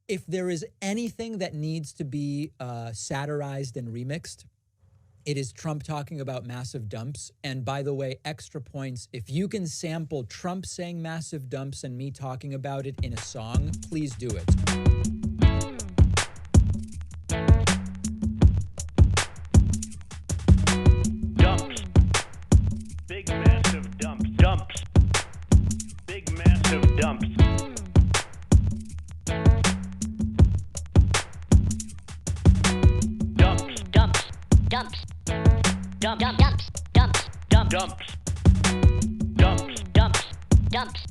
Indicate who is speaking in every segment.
Speaker 1: If there is anything that needs to be satirized and remixed, it is Trump talking about massive dumps. And by the way, extra points, if you can sample Trump saying massive dumps and me talking about it in a song, please do it.
Speaker 2: Dumps. Big massive dumps. Dumps. Big massive dumps. Dumps.
Speaker 3: Dumps. Dumps. Dump, dump, dumps. Dumps. Dump.
Speaker 2: Dumps. Dumps.
Speaker 3: Dumps. Dumps.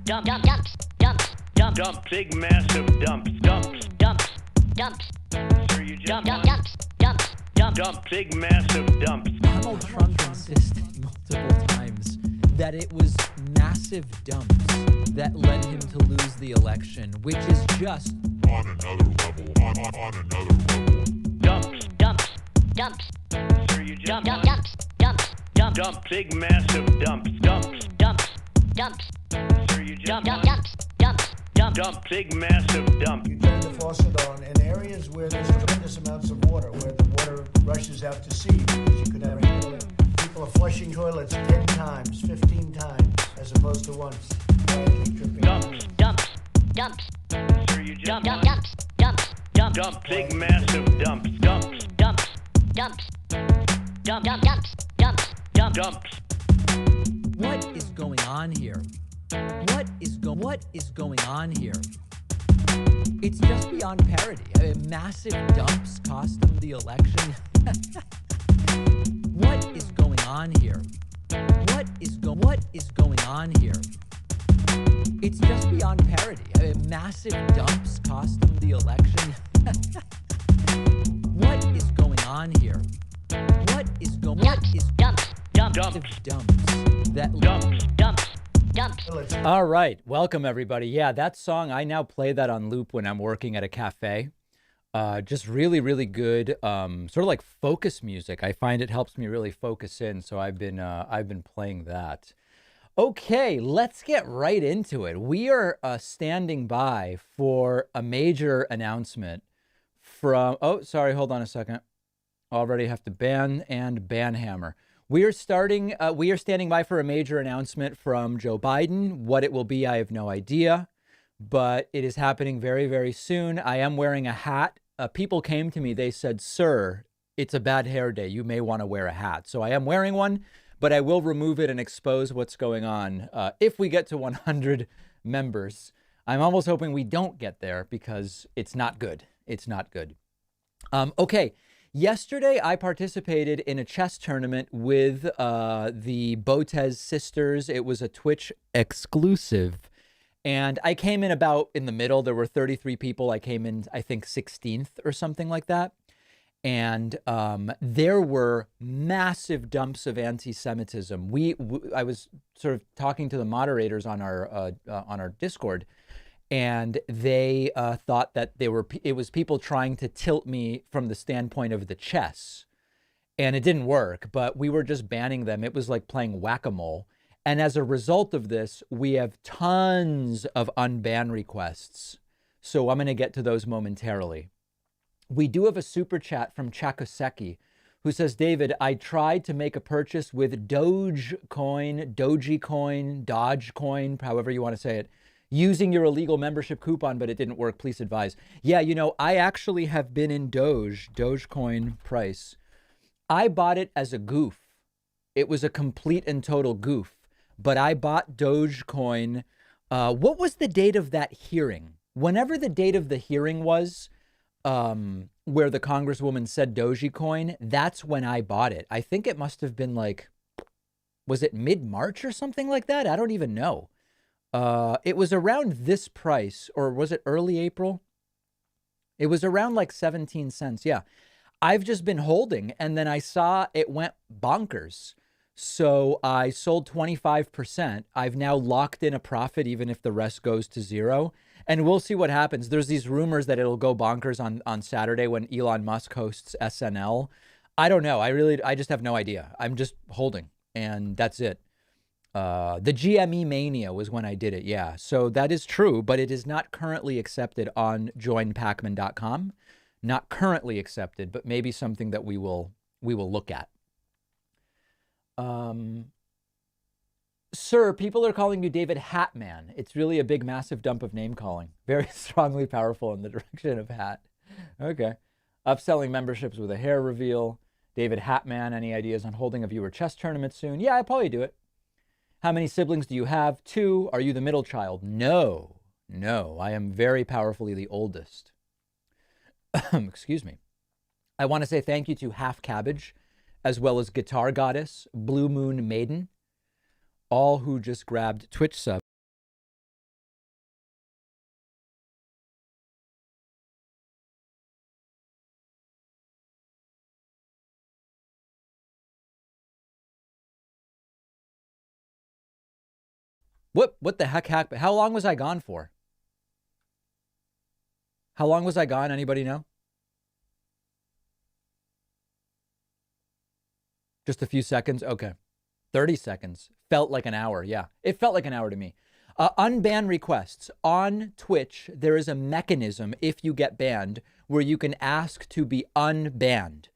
Speaker 3: Dump, dump, dumps. Dumps. Dump.
Speaker 2: Dump. Big massive dumps. Dumps.
Speaker 3: Dumps. Dumps.
Speaker 2: Sir, you just
Speaker 3: Dump,
Speaker 2: won.
Speaker 3: dump, dumps. Dumps. Dump.
Speaker 2: Dump. Big massive dumps.
Speaker 1: Donald Trump insisted multiple times that it was massive dumps that led him to lose the election, which is just
Speaker 4: on another level, on another level.
Speaker 2: Dumps.
Speaker 3: Dumps. Dumps.
Speaker 2: Sir, you just
Speaker 3: Dump,
Speaker 2: won.
Speaker 3: dump, dumps. Dumps. Dump.
Speaker 2: Dump. Big massive dumps. Dumps.
Speaker 3: Dumps. Dumps.
Speaker 2: Sir, you just
Speaker 3: Dump,
Speaker 2: won.
Speaker 3: dump, dumps. Dumps. Dump.
Speaker 2: Dump. Big massive dump.
Speaker 5: You turn the faucet on in areas where there's tremendous amounts of water, where the water rushes out to sea because you could never handle it. People are flushing toilets 10 times, 15 times, as opposed to once. Quietly tripping
Speaker 2: Dumps.
Speaker 5: over.
Speaker 3: Dumps. Dumps.
Speaker 2: Sir, you just
Speaker 3: Dump,
Speaker 2: won.
Speaker 3: dump, dumps. Dumps. Dump.
Speaker 2: Dump. Big massive dumps. Dumps.
Speaker 3: Dumps. Dumps. Dump, dump, dumps. Dumps. Dump.
Speaker 2: Dumps.
Speaker 1: what is going on here? What is going on here? It's just beyond parody. I mean, massive dumps cost him the election. What is going on here? What is going on here? It's just beyond parody. I mean, massive dumps cost him the election. What is going on here? What is
Speaker 3: Dumps. Dumps.
Speaker 2: Dumps.
Speaker 1: dumps that
Speaker 2: Dumps.
Speaker 3: Dumps. Dumps.
Speaker 5: Toilets.
Speaker 1: All right, welcome everybody. Yeah, that song, I now play that on loop when I'm working at a cafe. Just really, really good, sort of like focus music. I find it helps me really focus in, so I've been playing that. Okay, let's get right into it. We are standing by for a major announcement from. Oh, sorry, hold on a second. Already have to ban hammer. We are standing by for a major announcement from Joe Biden. What it will be, I have no idea, but it is happening very, very soon. I am wearing a hat. People came to me. They said, "Sir, it's a bad hair day. You may want to wear a hat." So I am wearing one, but I will remove it and expose what's going on if we get to 100 members. I'm almost hoping we don't get there because it's not good. It's not good. Okay. Yesterday, I participated in a chess tournament with the Botez sisters. It was a Twitch exclusive. And I came in about in the middle. There were 33 people. I came in, I think, 16th or something like that. And there were massive dumps of anti-Semitism. I was sort of talking to the moderators on our Discord, and they thought that it was people trying to tilt me from the standpoint of the chess. And it didn't work, but we were just banning them. It was like playing whack-a-mole. And as a result of this, we have tons of unban requests. So I'm going to get to those momentarily. We do have a super chat from Chakoseki, who says, "David, I tried to make a purchase with Dogecoin, however you want to say it, using your illegal membership coupon, but it didn't work. Please advise." Yeah, I actually have been in Dogecoin price. I bought it as a goof. It was a complete and total goof, but I bought Dogecoin. What was the date of that hearing? Whenever the date of the hearing was, where the Congresswoman said Dogecoin, that's when I bought it. I think it must have been was it mid-March or something like that? I don't even know. It was around this price, or was it early April? It was around 17 cents. Yeah. I've just been holding, and then I saw it went bonkers. So I sold 25%. I've now locked in a profit, even if the rest goes to zero. And we'll see what happens. There's these rumors that it'll go bonkers on Saturday when Elon Musk hosts SNL. I don't know. I just have no idea. I'm just holding, and that's it. The GME Mania was when I did it. Yeah. So that is true, but it is not currently accepted on joinpacman.com. Not currently accepted, but maybe something that we will look at. Sir, people are calling you David Hatman. It's really a big, massive dump of name calling. Very strongly powerful in the direction of hat. Okay. Upselling memberships with a hair reveal. David Hatman, any ideas on holding a viewer chess tournament soon? Yeah, I'd probably do it. How many siblings do you have? 2. Are you the middle child? No. I am very powerfully the oldest. Excuse me. I want to say thank you to Half Cabbage, as well as Guitar Goddess, Blue Moon Maiden, all who just grabbed Twitch subs. What the heck happened? How long was I gone for? How long was I gone? Anybody know? Just a few seconds? Okay. 30 seconds. Felt like an hour. Yeah, it felt like an hour to me. Unban requests. On Twitch, there is a mechanism, if you get banned, where you can ask to be unbanned.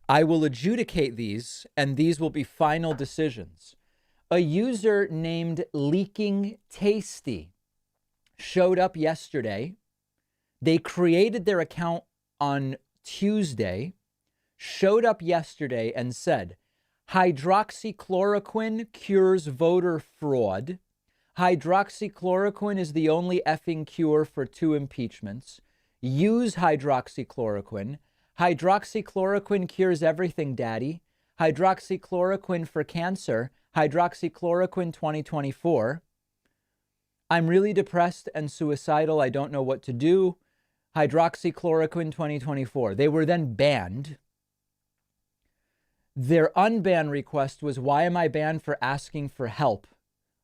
Speaker 1: I will adjudicate these, and these will be final decisions. A user named Leaking Tasty showed up yesterday. They created their account on Tuesday, showed up yesterday and said, hydroxychloroquine cures voter fraud. Hydroxychloroquine is the only effing cure for 2 impeachments. Use hydroxychloroquine. Hydroxychloroquine cures everything, daddy. Hydroxychloroquine for cancer. Hydroxychloroquine 2024. I'm really depressed and suicidal. I don't know what to do. Hydroxychloroquine 2024. They were then banned. Their unban request was, why am I banned for asking for help?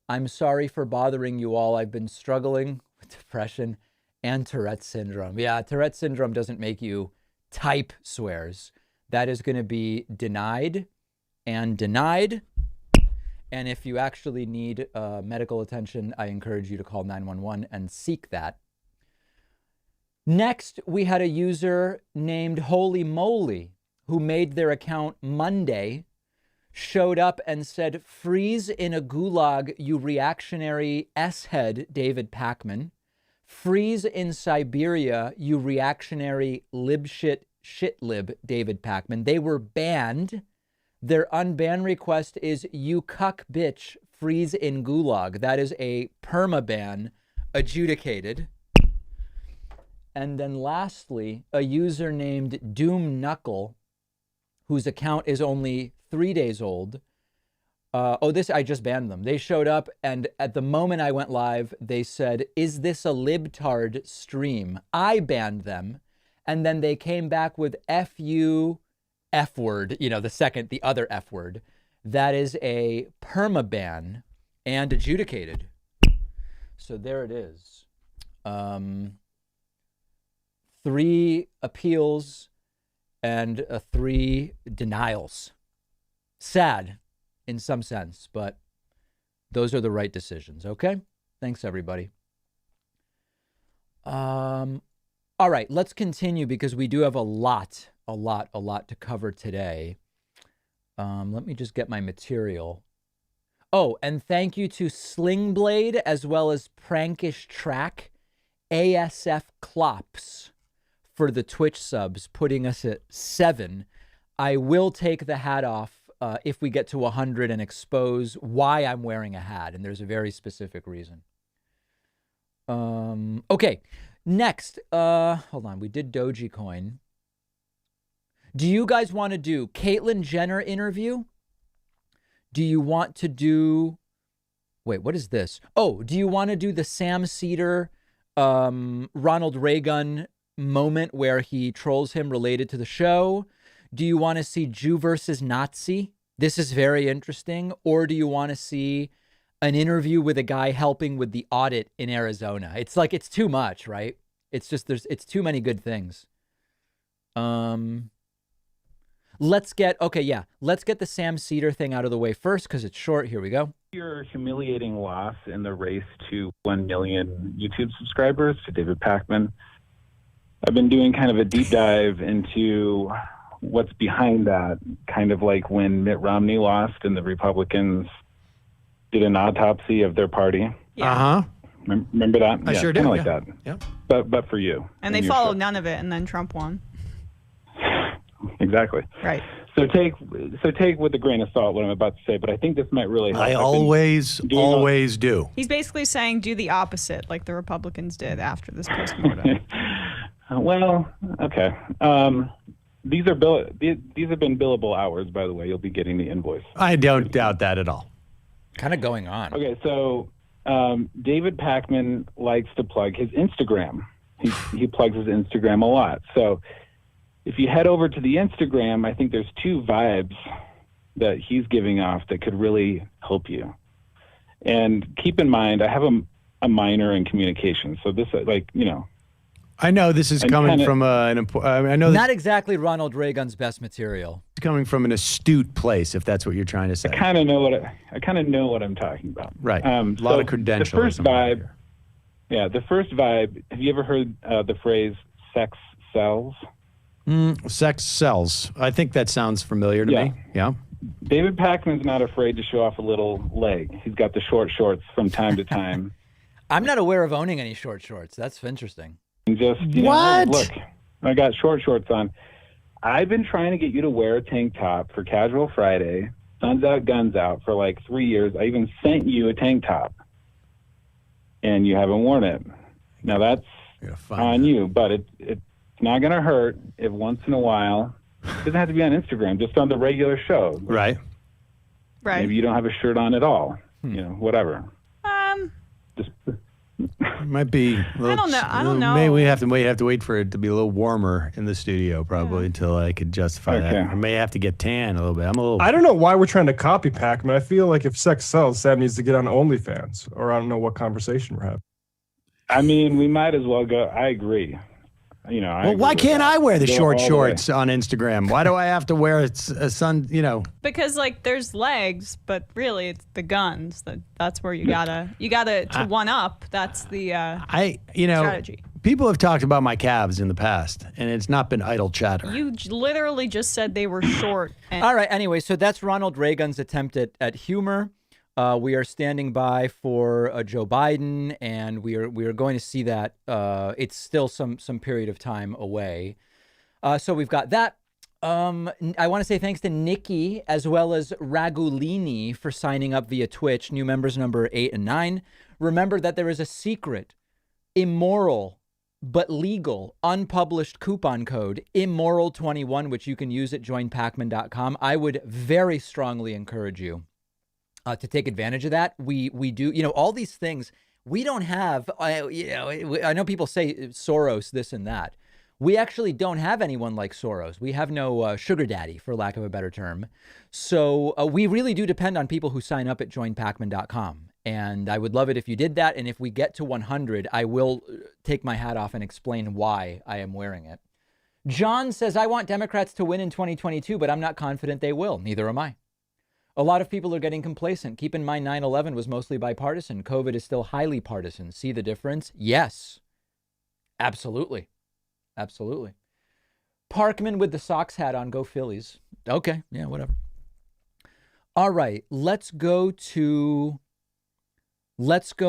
Speaker 1: I'm sorry for bothering you all. I've been struggling with depression and Tourette's syndrome. Yeah, Tourette's syndrome doesn't make you type swears. That is going to be denied and denied. And if you actually need medical attention, I encourage you to call 911 and seek that. Next, we had a user named Holy Moly who made their account Monday, showed up and said, freeze in a gulag, you reactionary S-head, David Pacman. Freeze in Siberia, you reactionary shitlib, David Pacman. They were banned. Their unban request is, you cuck bitch, freeze in gulag. That is a permaban adjudicated. And then lastly, a user named Doom Knuckle, whose account is only 3 days old. I just banned them. They showed up, and at the moment I went live, they said, is this a libtard stream? I banned them, and then they came back with F-U, F-word, the other F-word. That is a permaban and adjudicated. So there it is. 3 appeals and 3 denials. Sad in some sense, but those are the right decisions. Okay. Thanks, everybody. All right, let's continue because we do have a lot to cover today. Let me just get my material. Oh, and thank you to Slingblade as well as Prankish Track, ASF Clops for the Twitch subs, putting us at 7. I will take the hat off if we get to 100 and expose why I'm wearing a hat, and there's a very specific reason. Okay, next, hold on, we did Dogecoin. Do you guys want to do Caitlyn Jenner interview? Do you want to do, wait, what is this? Oh, do you want to do the Sam Cedar, Ronald Reagan moment where he trolls him related to the show? Do you want to see Jew versus Nazi? This is very interesting. Or do you want to see an interview with a guy helping with the audit in Arizona? It's like, it's too much, right? It's just, it's too many good things. Let's get the Sam Cedar thing out of the way first because it's short. Here we go.
Speaker 6: Your humiliating loss in the race to 1 million YouTube subscribers to David Pakman. I've been doing kind of a deep dive into what's behind that, kind of like when Mitt Romney lost and the Republicans did an autopsy of their party.
Speaker 7: Yeah.
Speaker 6: Remember that?
Speaker 7: I sure do.
Speaker 6: Kind of like that.
Speaker 7: Yep.
Speaker 6: But for you.
Speaker 8: And they followed none of it, and then Trump won.
Speaker 6: Exactly.
Speaker 8: Right.
Speaker 6: So take with a grain of salt what I'm about to say, but I think this might really help.
Speaker 7: I always do.
Speaker 8: He's basically saying do the opposite, like the Republicans did after this postmortem.
Speaker 6: Well, okay. These have been billable hours, by the way. You'll be getting the invoice.
Speaker 7: I don't doubt that at all.
Speaker 1: Kind of going on.
Speaker 6: Okay, so David Pakman likes to plug his Instagram. He plugs his Instagram a lot. So if you head over to the Instagram, I think there's two vibes that he's giving off that could really help you. And keep in mind, I have a minor in communication. So this,
Speaker 7: I know this is coming from I know
Speaker 1: not exactly Ronald Reagan's best material.
Speaker 7: It's coming from an astute place, if that's what you're trying to say.
Speaker 6: I kind of know what I'm talking about.
Speaker 7: Right. A lot of credentials.
Speaker 6: The first vibe. Yeah, the first vibe. Have you ever heard the phrase "sex sells"?
Speaker 7: Sex sells. I think that sounds familiar to me. Yeah.
Speaker 6: David Pakman's not afraid to show off a little leg. He's got the short shorts from time to time.
Speaker 1: I'm not aware of owning any short shorts. That's interesting.
Speaker 6: And just,
Speaker 7: what?
Speaker 6: Look, I got short shorts on. I've been trying to get you to wear a tank top for Casual Friday, Suns Out, Guns Out, for like 3 years. I even sent you a tank top, and you haven't worn it. Now that's on you, but it's not going to hurt if once in a while, it doesn't have to be on Instagram, just on the regular show.
Speaker 7: Right.
Speaker 6: Maybe you don't have a shirt on at all. Whatever. Just
Speaker 7: it might be.
Speaker 8: I don't know.
Speaker 7: Maybe we have to wait for it to be a little warmer in the studio, probably, until I could justify that. I may have to get tan a little bit.
Speaker 9: I don't know why we're trying to copy Pakman. I feel like if sex sells, Sam needs to get on OnlyFans, or I don't know what conversation we're having.
Speaker 6: I mean, we might as well go. I agree.
Speaker 7: Well, why can't I wear the short shorts on Instagram? Why do I have to wear a sun?
Speaker 8: Because there's legs, but really it's the guns. That's where you gotta to one up. That's the strategy.
Speaker 7: People have talked about my calves in the past, and it's not been idle chatter.
Speaker 8: You literally just said they were short.
Speaker 1: All right. Anyway, so that's Ronald Reagan's attempt at humor. We are standing by for Joe Biden, and we are going to see that. It's still some period of time away. So we've got that. I want to say thanks to Nikki as well as Ragulini for signing up via Twitch. New members number 8 and 9. Remember that there is a secret, immoral, but legal, unpublished coupon code, immoral21, which you can use at joinpakman.com. I would very strongly encourage you to take advantage of that. We do, all these things we don't have. I know people say Soros, this and that. We actually don't have anyone like Soros. We have no sugar daddy, for lack of a better term. So we really do depend on people who sign up at joinpakman.com. And I would love it if you did that. And if we get to 100, I will take my hat off and explain why I am wearing it. John says, I want Democrats to win in 2022, but I'm not confident they will. Neither am I. A lot of people are getting complacent. Keep in mind, 9/11 was mostly bipartisan. COVID is still highly partisan. See the difference? Yes. Absolutely. Absolutely. Parkman with the Sox hat on. Go Phillies. Okay. Yeah, whatever. All right. Let's go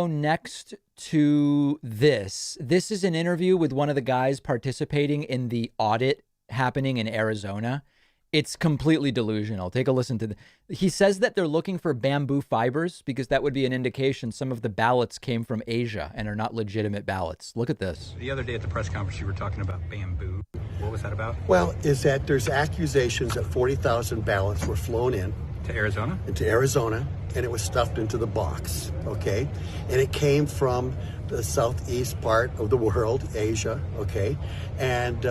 Speaker 1: next to this. This is an interview with one of the guys participating in the audit happening in Arizona. It's completely delusional. Take a listen to he says that they're looking for bamboo fibers because that would be an indication some of the ballots came from Asia and are not legitimate ballots. Look at this.
Speaker 10: The other day at the press conference, you were talking about bamboo. What was that about?
Speaker 11: Well, is that there's accusations that 40,000 ballots were flown in.
Speaker 10: To Arizona?
Speaker 11: Into Arizona, and it was stuffed into the box, okay? And it came from the southeast part of the world, Asia, okay? And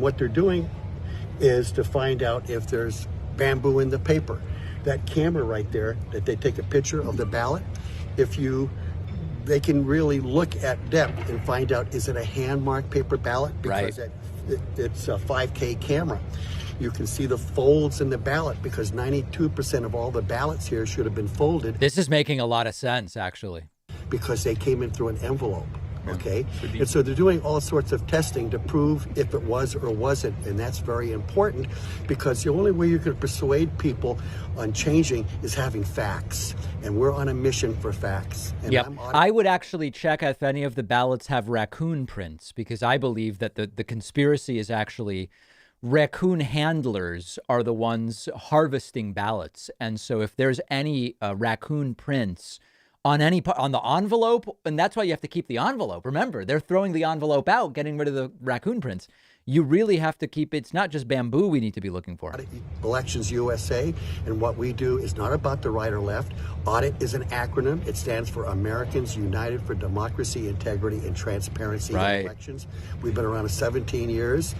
Speaker 11: what they're doing is to find out if there's bamboo in the paper. That camera right there, that they take a picture of the ballot, they can really look at depth and find out, is it a hand-marked paper ballot? Because it's a 5K camera. You can see the folds in the ballot because 92% of all the ballots here should have been folded.
Speaker 1: This is making a lot of sense, actually.
Speaker 11: Because they came in through an envelope. Okay, and so they're doing all sorts of testing to prove if it was or wasn't, and that's very important because the only way you can persuade people on changing is having facts, and we're on a mission for facts. And
Speaker 1: Yep. I would actually check if any of the ballots have raccoon prints because I believe that the conspiracy is actually raccoon handlers are the ones harvesting ballots, and so if there's any raccoon prints on the envelope, and that's why you have to keep the envelope. Remember, they're throwing the envelope out, getting rid of the raccoon prints. You really have to keep, it's not just bamboo we need to be looking for.
Speaker 11: Elections USA, and what we do is not about the right or left. Audit is an acronym. It stands for Americans United for Democracy, Integrity, and Transparency in Elections. We've been around 17 years.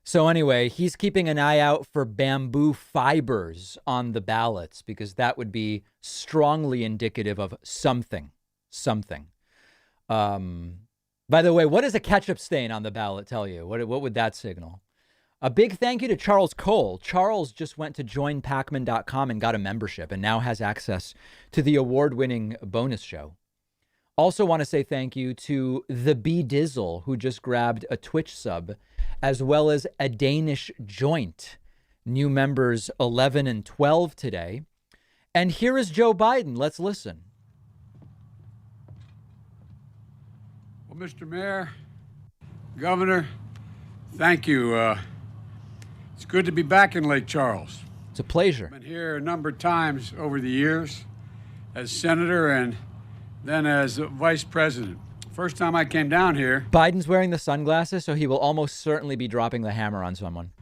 Speaker 1: So anyway, he's keeping an eye out for bamboo fibers on the ballots because that would be strongly indicative of something. By the way, what does a ketchup stain on the ballot tell you? What would that signal? A big thank you to Charles Cole. Charles just went to joinpacman.com and got a membership and now has access to the award-winning bonus show. Also want to say thank you to the B Dizzle, who just grabbed a Twitch sub, as well as a Danish Joint. New members 11 and 12 today. And here is Joe Biden. Let's listen.
Speaker 12: Well, Mr. Mayor, Governor, thank you. It's good to be back in Lake Charles.
Speaker 1: It's a pleasure.
Speaker 12: I've been here a number of times over the years as senator and then as vice president. First time I came down here.
Speaker 1: Biden's wearing the sunglasses, so he will almost certainly be dropping the hammer on someone.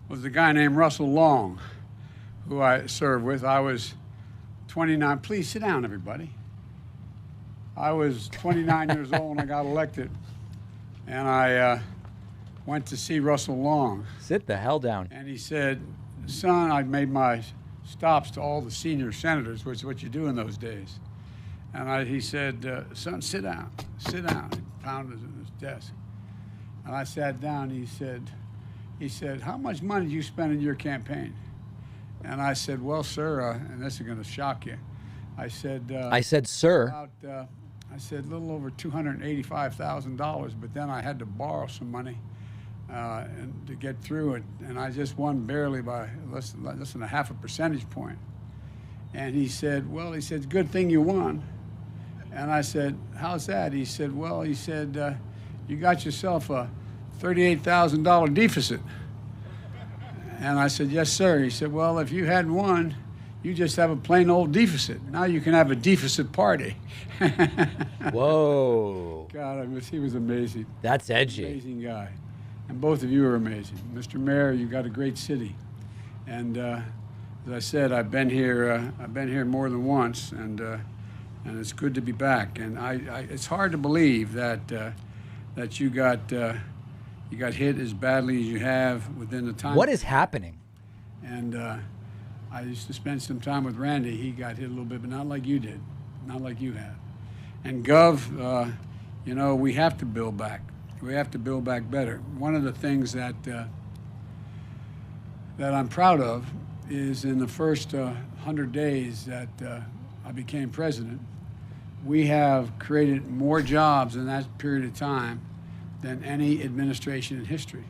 Speaker 12: Was a guy named Russell Long, who I served with. I was 29. Please sit down, everybody. I was 29 years old when I got elected, and I went to see Russell Long.
Speaker 1: Sit the hell down.
Speaker 12: And he said, son, I'd made my stops to all the senior senators, which is what you do in those days. And he said, son, sit down, sit down. He pounded on his desk. And I sat down. He said, how much money did you spend in your campaign? And I said, well, sir, and this is going to shock you. I said,
Speaker 1: sir.
Speaker 12: I said, a little over $285,000, but then I had to borrow some money and to get through it. And I just won barely by less than a half a percentage point. And he said, it's a good thing you won. And I said, how's that? He said, you got yourself a $38,000 deficit. And I said, yes, sir. He said, well, if you hadn't won, you just have a plain old deficit. Now you can have a deficit party.
Speaker 1: Whoa.
Speaker 12: God, he was amazing.
Speaker 1: That's edgy.
Speaker 12: Amazing guy. And both of you are amazing. Mr. Mayor, you got a great city. And as I said, I've been here more than once, and it's good to be back. And it's hard to believe that you got hit as badly as you have within the time.
Speaker 1: What is happening?
Speaker 12: And I used to spend some time with Randy. He got hit a little bit, but not like you did, not like you have. And Gov, we have to build back. We have to build back better. One of the things that I'm proud of is in the first 100 days that I became president, we have created more jobs in that period of time than any administration in history.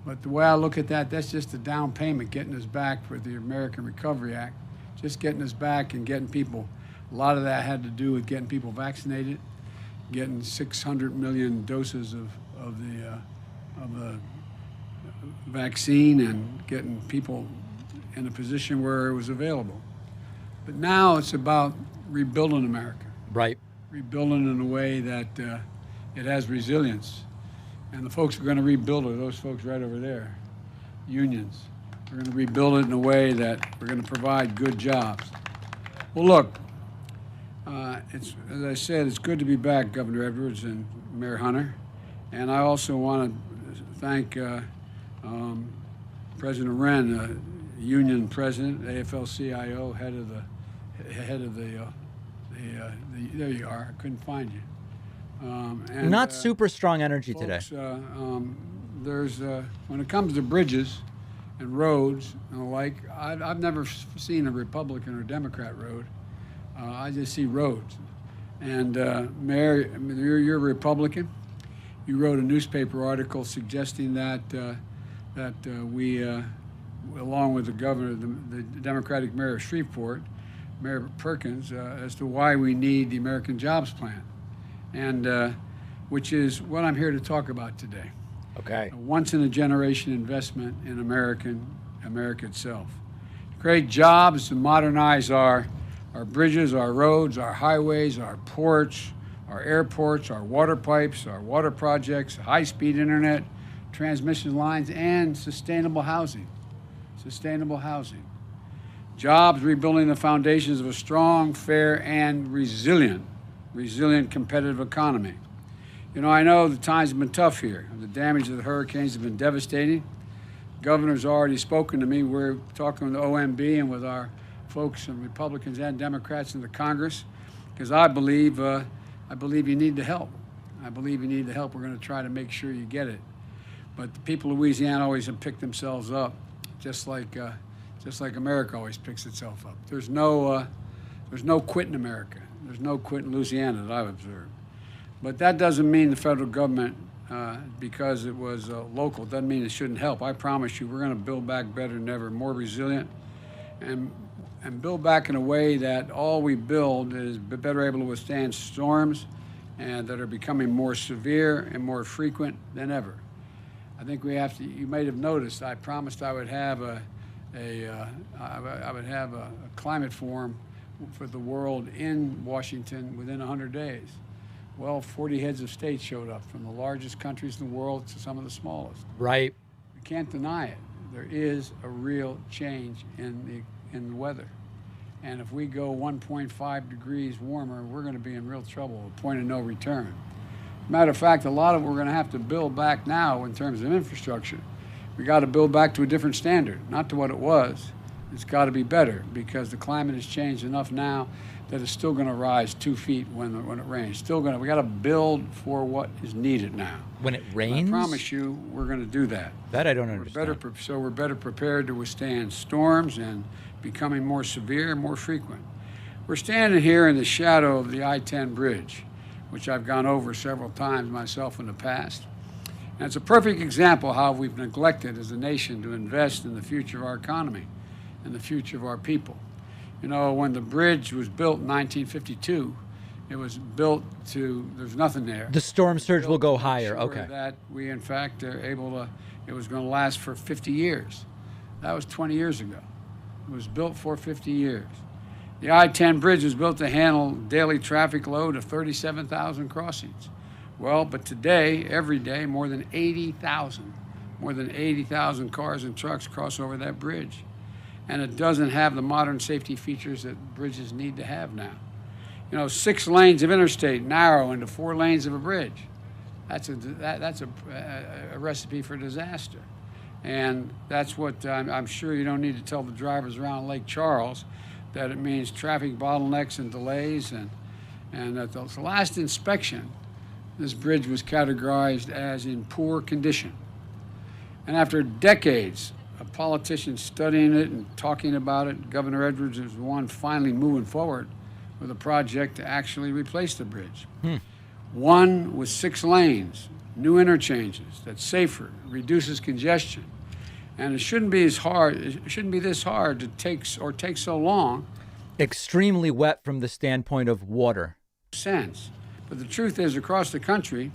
Speaker 12: But the way I look at that, that's just a down payment, getting us back for the American Recovery Act, just getting us back and getting people. A lot of that had to do with getting people vaccinated, getting 600 million doses of the vaccine and getting people in a position where it was available. But now it's about rebuilding America.
Speaker 1: Right.
Speaker 12: Rebuilding in a way that it has resilience. And the folks who are going to rebuild it, those folks right over there, unions. We're going to rebuild it in a way that we're going to provide good jobs. Well, look, as I said, it's good to be back, Governor Edwards and Mayor Hunter. And I also want to thank President Wren, union president, AFL-CIO, head of the there you are. I couldn't find you. And,
Speaker 1: not super strong energy
Speaker 12: folks,
Speaker 1: today.
Speaker 12: There's when it comes to bridges and roads and the like. I've never seen a Republican or Democrat road. I just see roads. And Mayor, you're a Republican. You wrote a newspaper article suggesting that we, along with the governor, the Democratic mayor of Shreveport, Mayor Perkins, as to why we need the American Jobs Plan, and which is what I'm here to talk about today.
Speaker 1: Okay.
Speaker 12: A once-in-a-generation investment in America itself. To create jobs, to modernize our bridges, our roads, our highways, our ports, our airports, our water pipes, our water projects, high-speed internet, transmission lines, and sustainable housing. Sustainable housing. Jobs rebuilding the foundations of a strong, fair, and resilient competitive economy. You know, I know the times have been tough here. The damage of the hurricanes has been devastating. Governor's already spoken to me. We're talking with the OMB and with our folks and Republicans and Democrats in the Congress, because I believe you need the help. I believe you need the help. We're going to try to make sure you get it. But the people of Louisiana always have picked themselves up, just like America always picks itself up. There's no quit in America. There's no quit in Louisiana that I've observed. But that doesn't mean the federal government, because it was local, doesn't mean it shouldn't help. I promise you, we're going to build back better than ever, more resilient, and build back in a way that all we build is better able to withstand storms, and that are becoming more severe and more frequent than ever. I think we have to. You may have noticed I promised I would have a climate forum for the world in Washington within 100 days. Well, 40 heads of state showed up, from the largest countries in the world to some of the smallest.
Speaker 1: Right.
Speaker 12: You can't deny it. There is a real change in the weather. And if we go 1.5 degrees warmer, we're going to be in real trouble, a point of no return. Matter of fact, a lot of what we're going to have to build back now in terms of infrastructure, we got to build back to a different standard, not to what it was. It's got to be better, because the climate has changed enough now that it's still going to rise 2 feet when it rains. We got to build for what is needed now.
Speaker 1: When it rains?
Speaker 12: And I promise you, we're going to do that.
Speaker 1: That I don't understand.
Speaker 12: We're better prepared to withstand storms and becoming more severe and more frequent. We're standing here in the shadow of the I-10 bridge, which I've gone over several times myself in the past. And it's a perfect example of how we've neglected as a nation to invest in the future of our economy and the future of our people. You know, when the bridge was built in 1952, it was built there's nothing there.
Speaker 1: The storm surge will go higher, okay.
Speaker 12: That we, in fact, are able to, it was going to last for 50 years. That was 20 years ago. It was built for 50 years. The I-10 bridge was built to handle daily traffic load of 37,000 crossings. Well, but today, every day, more than 80,000 cars and trucks cross over that bridge. And it doesn't have the modern safety features that bridges need to have now. You know, 6 lanes of interstate narrow into 4 lanes of a bridge. That's a recipe for disaster. And that's what I'm sure you don't need to tell the drivers around Lake Charles, that it means traffic bottlenecks and delays. And at the last inspection, this bridge was categorized as in poor condition. And after decades of politicians studying it and talking about it, Governor Edwards is the one finally moving forward with a project to actually replace the bridge. One with 6 lanes, new interchanges, that's safer, reduces congestion. And it shouldn't be this hard to take so long.
Speaker 1: Extremely wet from the standpoint of water.
Speaker 12: Sense. But the truth is, across the country,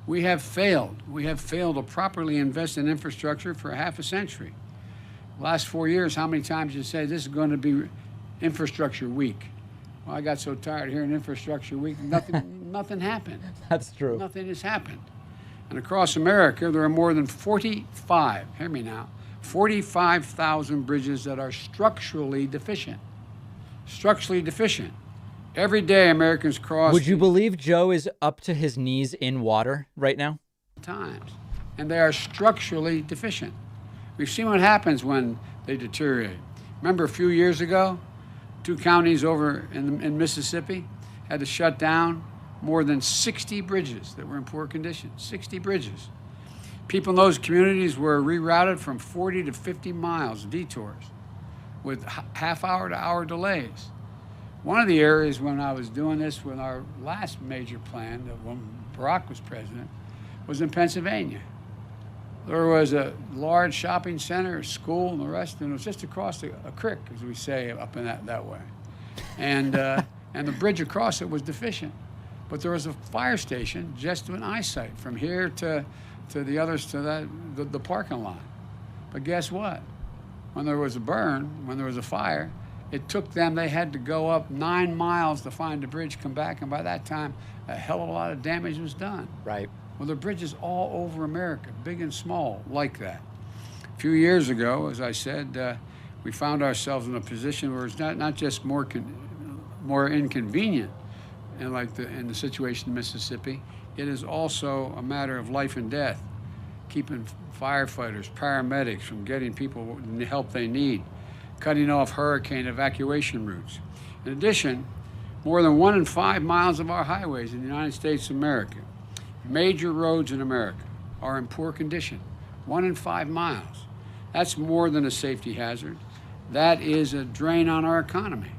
Speaker 12: we have failed. We have failed to properly invest in infrastructure for half a century. Last 4 years, how many times did you say this is going to be infrastructure week? Well, I got so tired of hearing infrastructure week, nothing happened.
Speaker 1: That's true.
Speaker 12: Nothing has happened. And across America, there are more than 45,000 bridges that are structurally deficient. Structurally deficient. Every day, Americans cross.
Speaker 1: Would you believe Joe is up to his knees in water right now?
Speaker 12: Times. And they are structurally deficient. We've seen what happens when they deteriorate. Remember a few years ago, 2 counties over in Mississippi had to shut down more than 60 bridges that were in poor condition. 60 bridges. People in those communities were rerouted from 40 to 50 miles, detours, with half-hour to hour delays. One of the areas when I was doing this with our last major plan, when Barack was president, was in Pennsylvania. There was a large shopping center, a school, and the rest, and it was just across a creek, as we say up in that way. And the bridge across it was deficient. But there was a fire station just in eyesight from here to the others to the parking lot. But guess what? When there was a burn, when there was a fire, it took them, they had to go up 9 miles to find the bridge, come back, and by that time, a hell of a lot of damage was done.
Speaker 1: Right.
Speaker 12: Well, there are bridges all over America, big and small, like that. A few years ago, as I said, we found ourselves in a position where it's not just more inconvenient, and in the situation in Mississippi, it is also a matter of life and death, keeping firefighters, paramedics from getting people the help they need, cutting off hurricane evacuation routes. In addition, more than 1 in 5 miles of our highways in the United States of America, major roads in America, are in poor condition. 1 in 5 miles. That's more than a safety hazard. That is a drain on our economy.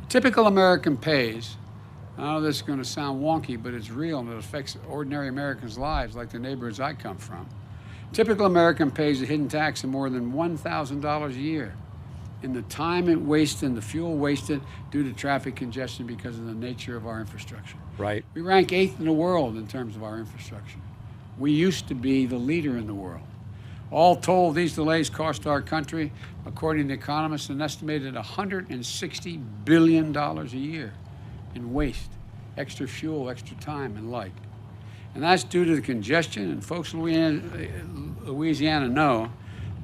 Speaker 12: Typical American pays, I know this is going to sound wonky, but it's real and it affects ordinary Americans' lives like the neighborhoods I come from. Typical American pays a hidden tax of more than $1,000 a year in the time it wasted and the fuel wasted due to traffic congestion because of the nature of our infrastructure.
Speaker 1: Right.
Speaker 12: We rank 8th in the world in terms of our infrastructure. We used to be the leader in the world. All told, these delays cost our country, according to economists, an estimated $160 billion a year in waste, extra fuel, extra time, and like. And that's due to the congestion, and folks in Louisiana know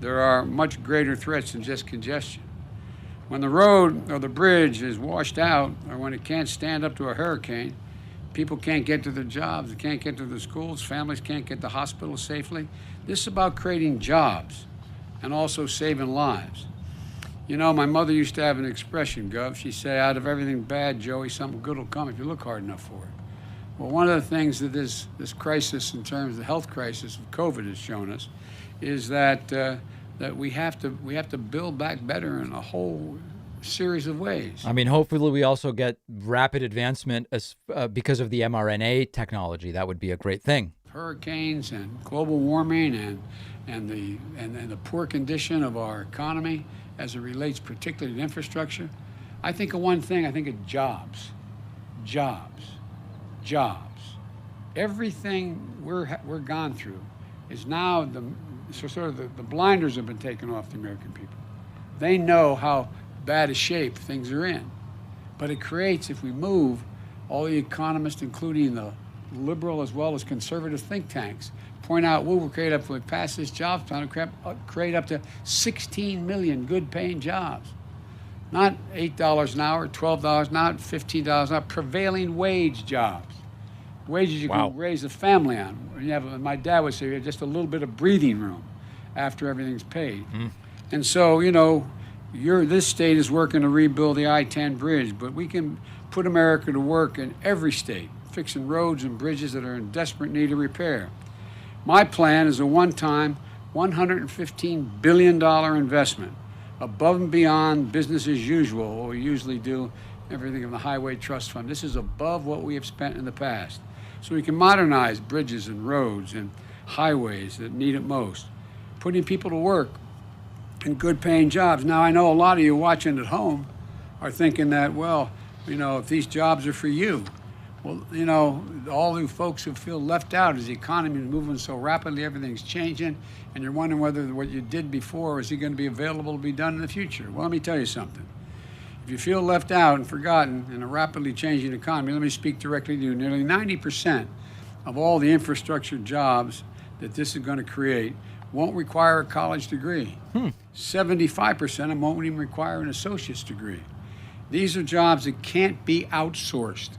Speaker 12: there are much greater threats than just congestion. When the road or the bridge is washed out, or when it can't stand up to a hurricane, people can't get to their jobs, they can't get to their schools, families can't get to hospitals safely. This is about creating jobs and also saving lives. You know, my mother used to have an expression, Gov. She'd say, out of everything bad, Joey, something good will come if you look hard enough for it. Well, one of the things that this crisis, in terms of the health crisis of COVID, has shown us is that we have to build back better in a whole series of ways.
Speaker 1: I mean, hopefully we also get rapid advancement because of the mRNA technology. That would be a great thing.
Speaker 12: Hurricanes and global warming and the poor condition of our economy as it relates particularly to infrastructure. I think of one thing, I think of jobs. Everything we're gone through is now the blinders have been taken off the American people. They know how bad a shape things are in. But it creates, if we move, all the economists, including the liberal as well as conservative think tanks, point out we'll if we pass this jobs plan, create up to 16 million good paying jobs. Not $8 an hour, $12 an hour, $15 an hour, prevailing wage jobs. Wages you can raise a family on. My dad would say, just a little bit of breathing room after everything's paid. And so, you know, this state is working to rebuild the I-10 bridge, but we can put America to work in every state, fixing roads and bridges that are in desperate need of repair. My plan is a one-time $115 billion investment above and beyond business as usual, what we usually do, everything in the Highway Trust Fund. This is above what we have spent in the past. So we can modernize bridges and roads and highways that need it most, putting people to work in good paying jobs. Now, I know a lot of you watching at home are thinking that, well, you know, if these jobs are for you, well, you know, all you folks who feel left out as the economy is moving so rapidly, everything's changing, and you're wondering whether what you did before is going to be available to be done in the future. Well, let me tell you something. If you feel left out and forgotten in a rapidly changing economy, let me speak directly to you. Nearly 90% of all the infrastructure jobs that this is going to create won't require a college degree. 75% of them won't even require an associate's degree. These are jobs that can't be outsourced.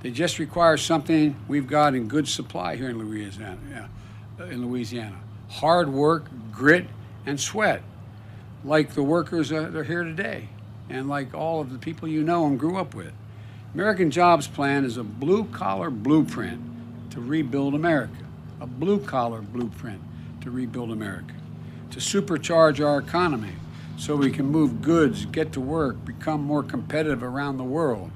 Speaker 12: They just require something we've got in good supply here in Louisiana. Hard work, grit, and sweat, like the workers that are here today, and like all of the people you know and grew up with. American Jobs Plan is a blue-collar blueprint to rebuild America. a blue-collar blueprint to rebuild America, to supercharge our economy so we can move goods, get to work, become more competitive around the world.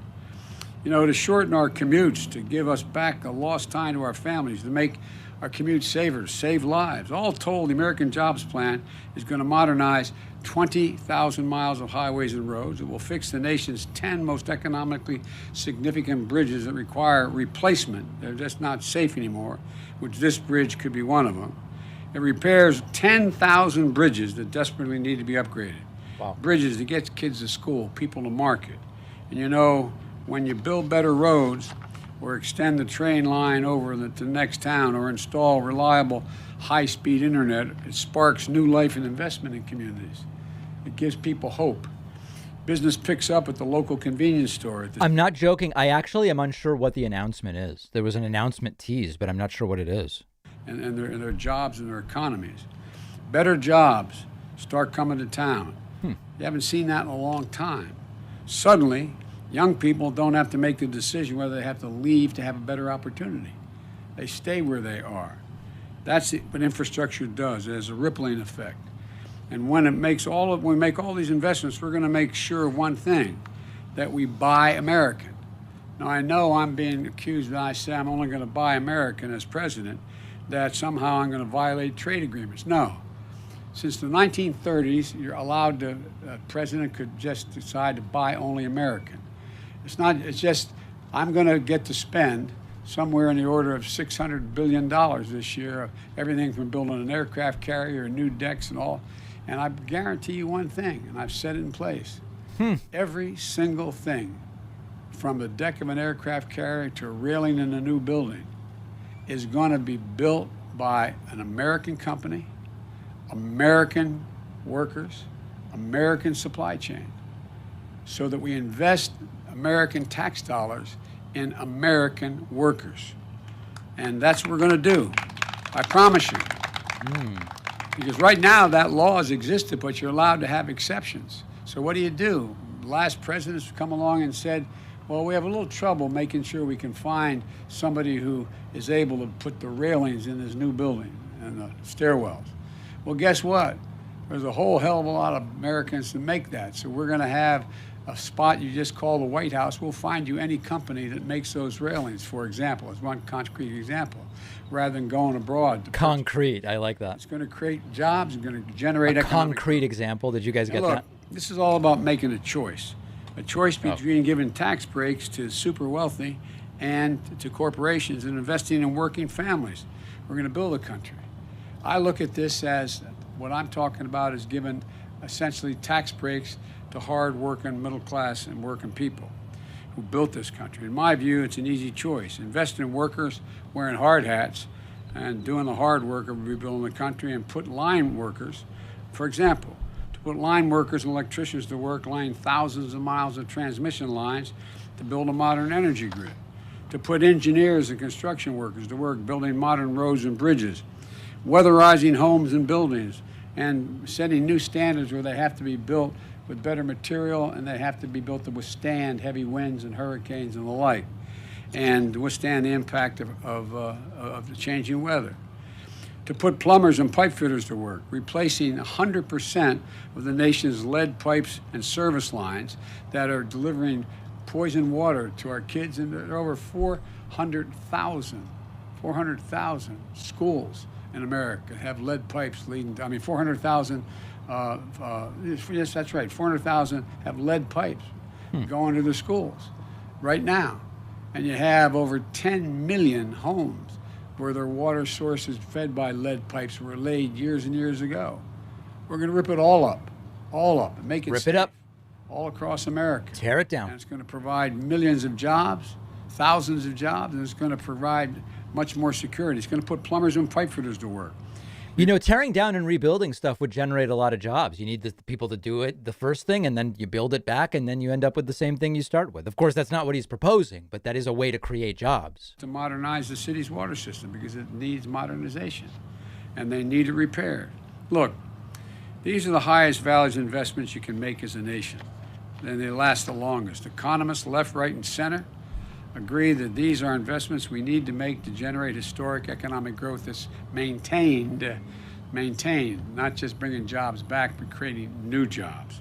Speaker 12: You know, to shorten our commutes, to give us back a lost time to our families, to make our commute safer, save lives. All told, the American Jobs Plan is going to modernize 20,000 miles of highways and roads. It will fix the nation's 10 most economically significant bridges that require replacement. They're just not safe anymore, which this bridge could be one of them. It repairs 10,000 bridges that desperately need to be upgraded.
Speaker 1: Wow.
Speaker 12: Bridges that get kids to school, people to market. And you know, when you build better roads or extend the train line over to the next town or install reliable high-speed internet, it sparks new life and investment in communities. It gives people hope. Business picks up at the local convenience store.
Speaker 1: I'm not joking. I actually am unsure what the announcement is. There was an announcement teased, but I'm not sure what it is.
Speaker 12: And their jobs and their economies. Better jobs start coming to town. You haven't seen that in a long time. Suddenly, young people don't have to make the decision whether they have to leave to have a better opportunity. They stay where they are. That's what infrastructure does. It has a rippling effect. And when when we make all these investments, we're going to make sure of one thing, that we buy American. Now, I know I'm being accused when I say I'm only going to buy American as president, that somehow I'm going to violate trade agreements. No. Since the 1930s, you're allowed to, president could just decide to buy only American. It's just, I'm going to get to spend somewhere in the order of $600 billion this year, everything from building an aircraft carrier, new decks and all. And I guarantee you one thing, and I've set it in place. Every single thing, from the deck of an aircraft carrier to a railing in a new building, is going to be built by an American company, American workers, American supply chain, so that we invest American tax dollars in American workers. And that's what we're going to do. I promise you. Because right now that law has existed, but you're allowed to have exceptions. So what do? The last presidents come along and said, well, we have a little trouble making sure we can find somebody who is able to put the railings in this new building and the stairwells. Well, guess what? There's a whole hell of a lot of Americans to make that. So we're going to have a spot you just call the White House. We'll find you any company that makes those railings, for example, as one concrete example, rather than going abroad.
Speaker 1: Concrete, I like that.
Speaker 12: It's going to create jobs, it's going to generate economic
Speaker 1: concrete example. Did you guys get
Speaker 12: look,
Speaker 1: that?
Speaker 12: This is all about making a choice between giving tax breaks to super wealthy and to corporations and investing in working families. We're going to build a country. I look at this as what I'm talking about is giving essentially tax breaks to hard-working, middle-class, and working people who built this country. In my view, it's an easy choice. Invest in workers wearing hard hats and doing the hard work of rebuilding the country, and put line workers, for example, to put line workers and electricians to work laying thousands of miles of transmission lines to build a modern energy grid, to put engineers and construction workers to work building modern roads and bridges, weatherizing homes and buildings, and setting new standards where they have to be built with better material, and they have to be built to withstand heavy winds and hurricanes and the like, and withstand the impact of the changing weather. To put plumbers and pipe fitters to work, replacing 100% of the nation's lead pipes and service lines that are delivering poison water to our kids. And there are over 400,000 schools in America have lead pipes leading, 400,000 yes, that's right. 400,000 have lead pipes going to the schools right now. And you have over 10 million homes where their water sources fed by lead pipes were laid years and years ago. We're going to rip it all up, and make it
Speaker 1: Rip
Speaker 12: safe
Speaker 1: it up.
Speaker 12: all across America.
Speaker 1: Tear it down.
Speaker 12: And it's going to provide millions of jobs, thousands of jobs, and it's going to provide much more security. It's going to put plumbers and pipe fitters to work.
Speaker 1: You know, tearing down and rebuilding stuff would generate a lot of jobs. You need the people to do it, the first thing, and then you build it back, and then you end up with the same thing you start with. Of course, that's not what he's proposing, but that is a way to create jobs.
Speaker 12: To modernize the city's water system, because it needs modernization, and they need it repaired. Look, these are the highest values investments you can make as a nation, and they last the longest. Economists, left, right, and center, agree that these are investments we need to make to generate historic economic growth that's maintained, not just bringing jobs back, but creating new jobs.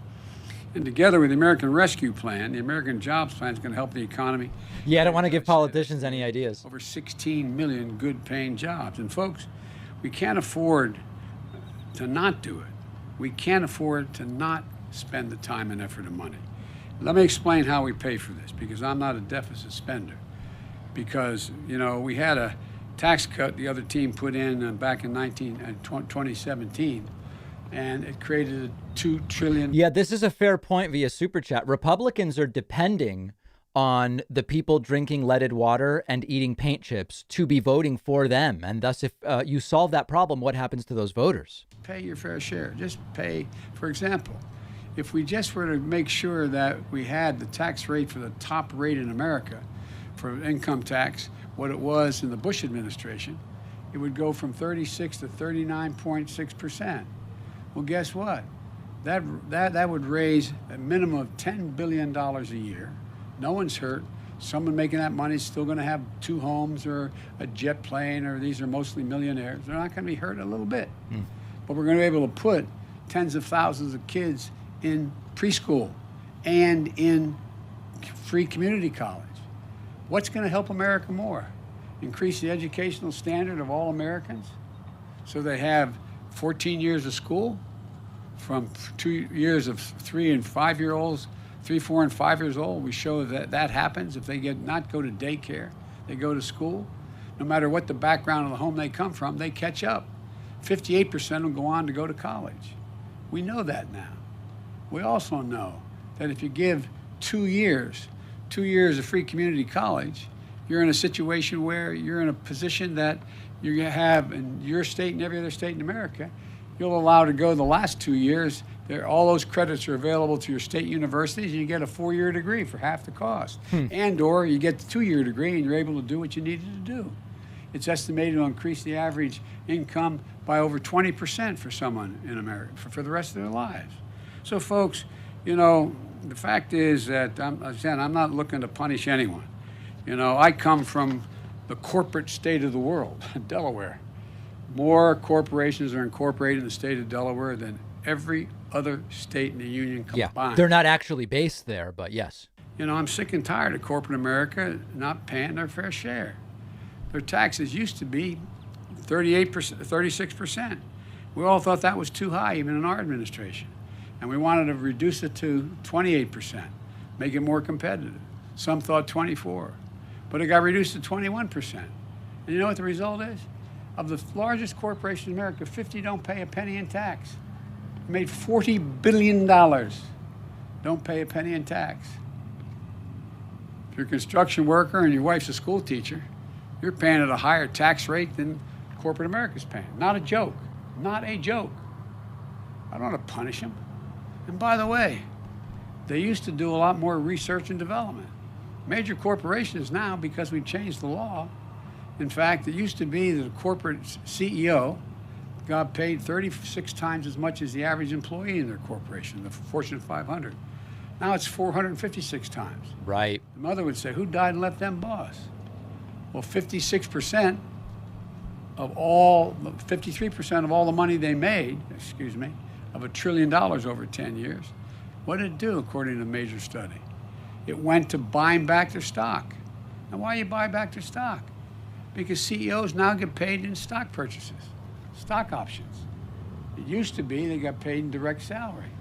Speaker 12: And together with the American Rescue Plan, the American Jobs Plan is going to help the economy.
Speaker 1: Yeah, I don't want to give politicians any ideas.
Speaker 12: Over 16 million good paying jobs. And folks, we can't afford to not do it. We can't afford to not spend the time and effort and money. Let me explain how we pay for this, because I'm not a deficit spender. Because, you know, we had a tax cut the other team put in back in 2017, and it created a $2 trillion.
Speaker 1: Yeah, this is a fair point via Super Chat. Republicans are depending on the people drinking leaded water and eating paint chips to be voting for them. And thus, if you solve that problem, what happens to those voters?
Speaker 12: Pay your fair share. Just pay. For example, if we just were to make sure that we had the tax rate for the top rate in America for income tax, what it was in the Bush administration, it would go from 36 to 39.6%. Well, guess what? That would raise a minimum of $10 billion a year. No one's hurt. Someone making that money is still going to have 2 homes or a jet plane, or these are mostly millionaires. They're not going to be hurt a little bit. But we're going to be able to put tens of thousands of kids in preschool and in free community college. What's going to help America more? Increase the educational standard of all Americans so they have 14 years of school, from 2 years of 3 and 5 year olds, 3, 4, and 5 years old. We show that that happens if they not go to daycare, they go to school. No matter what the background of the home they come from, they catch up. 58% will go on to go to college. We know that now. We also know that if you give 2 years of free community college, you're in a situation where you're in a position that you have in your state and every other state in America. You'll allow to go the last 2 years. All those credits are available to your state universities, and you get a 4-year degree for half the cost. And or you get the 2-year degree and you're able to do what you needed to do. It's estimated to increase the average income by over 20% for someone in America for the rest of their lives. So folks, you know, the fact is that I'm not looking to punish anyone. You know, I come from the corporate state of the world, Delaware. More corporations are incorporated in the state of Delaware than every other state in the union combined.
Speaker 1: Yeah, they're not actually based there, but yes.
Speaker 12: You know, I'm sick and tired of corporate America not paying their fair share. Their taxes used to be 38%, 36%. We all thought that was too high, even in our administration. And we wanted to reduce it to 28%, make it more competitive. Some thought 24%, but it got reduced to 21%. And you know what the result is? Of the largest corporations in America, 50 don't pay a penny in tax. It made $40 billion. Don't pay a penny in tax. If you're a construction worker and your wife's a school teacher, you're paying at a higher tax rate than corporate America's paying. Not a joke. Not a joke. I don't want to punish them. And by the way, they used to do a lot more research and development. Major corporations now, because we changed the law, in fact, it used to be that a corporate CEO got paid 36 times as much as the average employee in their corporation, the Fortune 500. Now it's 456 times.
Speaker 1: Right.
Speaker 12: The mother would say, who died and left them boss? Well, 56% of all, 53% of all the money they made, of $1 trillion over 10 years, what did it do according to a major study? It went to buying back their stock. Now, why you buy back their stock? Because CEOs now get paid in stock purchases, stock options. It used to be they got paid in direct salary,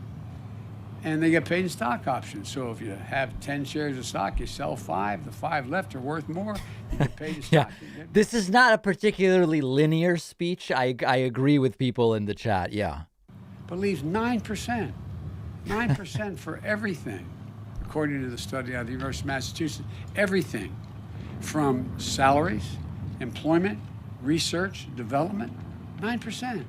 Speaker 12: and they get paid in stock options. So if you have 10 shares of stock, you sell 5, the 5 left are worth more, you get paid in stock.
Speaker 1: Yeah. This is not a particularly linear speech. I agree with people in the chat, yeah.
Speaker 12: But leaves 9%, 9% for everything, according to the study out of the University of Massachusetts, everything from salaries, employment, research, development, 9%.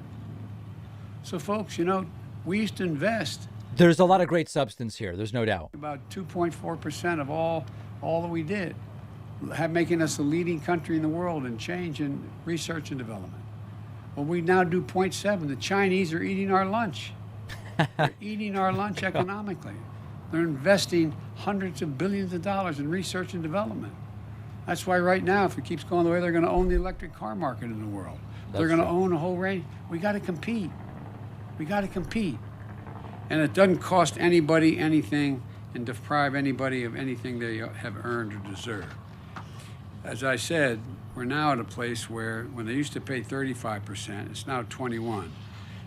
Speaker 12: So folks, you know, we used to invest.
Speaker 1: There's a lot of great substance here, there's no doubt.
Speaker 12: About 2.4% of all that we did, making us the leading country in the world in change in research and development. Well, we now do 0.7. The Chinese are eating our lunch. They're eating our lunch economically. They're investing hundreds of billions of dollars in research and development. That's why right now, if it keeps going the way, they're going to own the electric car market in the world. They're going to own a whole range. We got to compete. We got to compete. And it doesn't cost anybody anything and deprive anybody of anything they have earned or deserve. As I said, we're now at a place where when they used to pay 35%, it's now 21%.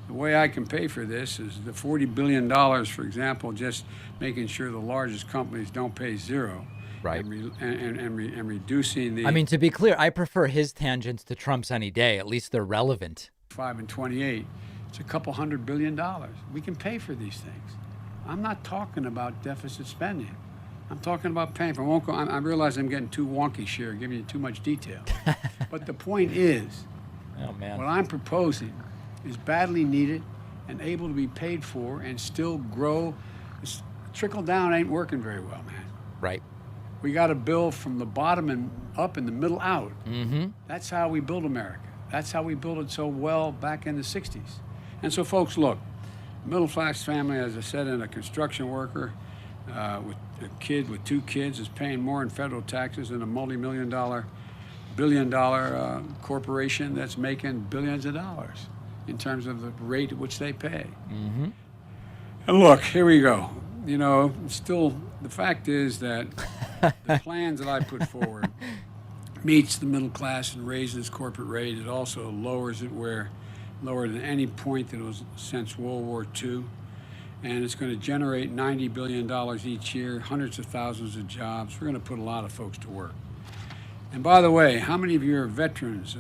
Speaker 12: The way I can pay for this is the $40 billion, for example, just making sure the largest companies don't pay zero.
Speaker 1: Right.
Speaker 12: And reducing the...
Speaker 1: I mean, to be clear, I prefer his tangents to Trump's any day. At least they're relevant.
Speaker 12: 5 and 28. It's a couple $100 billion. We can pay for these things. I'm not talking about deficit spending. I'm talking about paying for. I realize I'm getting too wonky here, giving you too much detail. But the point is,
Speaker 1: oh, man.
Speaker 12: What I'm proposing is badly needed and able to be paid for and still grow. Trickle down ain't working very well, man.
Speaker 1: Right.
Speaker 12: We got to build from the bottom and up and the middle out.
Speaker 1: Mm-hmm.
Speaker 12: That's how we build America. That's how we built it so well back in the 60s. And so, folks, look, middle-class family, as I said, and a construction worker with a kid with 2 kids is paying more in federal taxes than a multi-million-dollar, billion-dollar corporation that's making billions of dollars in terms of the rate at which they pay.
Speaker 1: Mm-hmm.
Speaker 12: And look, here we go. You know, still, the fact is that the plans that I put forward meets the middle class and raises corporate rate. It also lowers it lower than any point that it was since World War II. And it's going to generate $90 billion each year, hundreds of thousands of jobs. We're going to put a lot of folks to work. And by the way, how many of you are veterans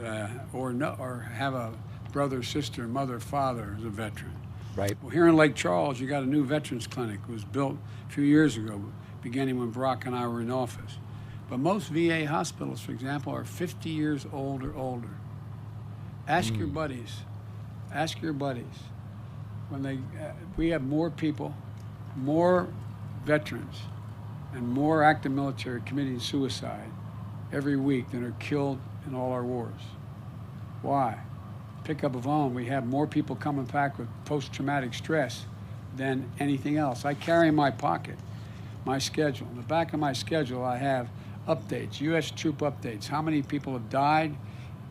Speaker 12: or have a brother, sister, mother, father as a veteran?
Speaker 1: Right.
Speaker 12: Well, here in Lake Charles, you got a new veterans clinic. It was built a few years ago, beginning when Barack and I were in office. But most VA hospitals, for example, are 50 years old or older. Ask your buddies. Ask your buddies. When we have more people, more veterans, and more active military committing suicide every week than are killed in all our wars. Why? Pick up a phone. We have more people coming back with post-traumatic stress than anything else. I carry in my pocket my schedule. In the back of my schedule, I have updates, U.S. troop updates. How many people have died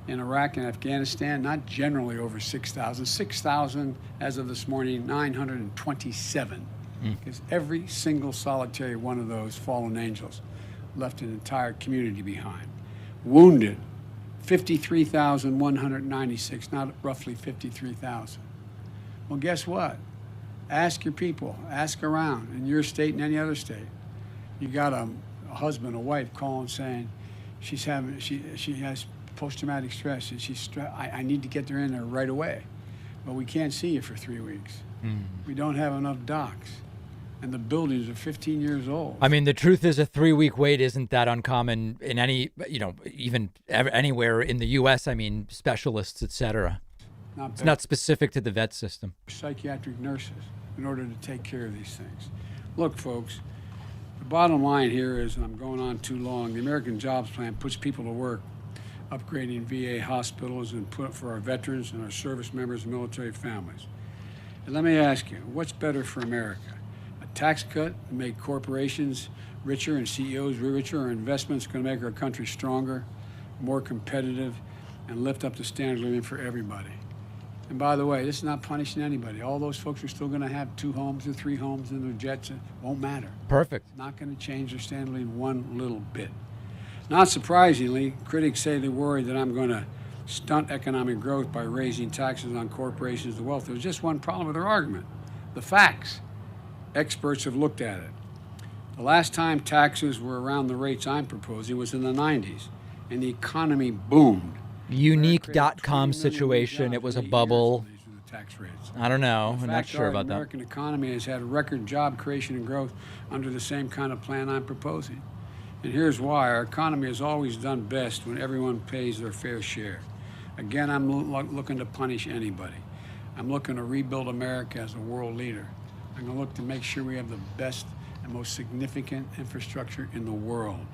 Speaker 12: in Iraq and Afghanistan? Not generally over 6,000. 6,000 as of this morning, 927. Because every single solitary one of those fallen angels left an entire community behind. Wounded, 53,196, not roughly 53,000. Well, guess what? Ask your people, ask around in your state and any other state. You got a husband, a wife calling saying she has post-traumatic stress and I need to get her in there right away. But we can't see you for 3 weeks. We don't have enough docs. And the buildings are 15 years old.
Speaker 1: I mean, the truth is a 3-week wait isn't that uncommon in any, even anywhere in the U.S. I mean, specialists, et cetera. It's not specific to the vet system.
Speaker 12: Psychiatric nurses in order to take care of these things. Look, folks, the bottom line here is, and I'm going on too long, the American Jobs Plan puts people to work upgrading VA hospitals and put for our veterans and our service members and military families. And let me ask you, what's better for America? A tax cut to make corporations richer and CEOs richer, or investments going to make our country stronger, more competitive, and lift up the standard of living for everybody? And by the way, this is not punishing anybody. All those folks are still going to have 2 homes or 3 homes in their jets. It won't matter.
Speaker 1: Perfect.
Speaker 12: Not going to change their standard of living one little bit. Not surprisingly, critics say they're worried that I'm going to stunt economic growth by raising taxes on corporations and wealth. There's just one problem with their argument: the facts. Experts have looked at it. The last time taxes were around the rates I'm proposing was in the 90s, and the economy boomed.
Speaker 1: Unique.com situation. It was a bubble.
Speaker 12: Tax rates.
Speaker 1: I don't know. I'm not sure about
Speaker 12: that. The American economy has had record job creation and growth under the same kind of plan I'm proposing. And here's why. Our economy has always done best when everyone pays their fair share. Again, I'm looking to punish anybody. I'm looking to rebuild America as a world leader. I'm going to look to make sure we have the best and most significant infrastructure in the world.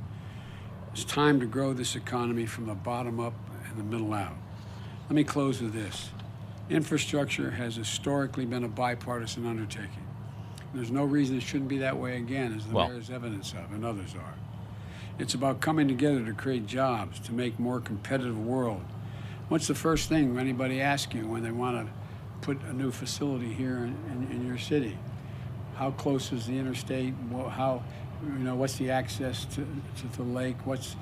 Speaker 12: It's time to grow this economy from the bottom up and the middle out. Let me close with this. Infrastructure has historically been a bipartisan undertaking. There's no reason it shouldn't be that way again, as the mayor's evidence of, and others are. It's about coming together to create jobs, to make a more competitive world. What's the first thing anybody asks you when they want to put a new facility here in your city? How close is the interstate? How, what's the access to the lake? What's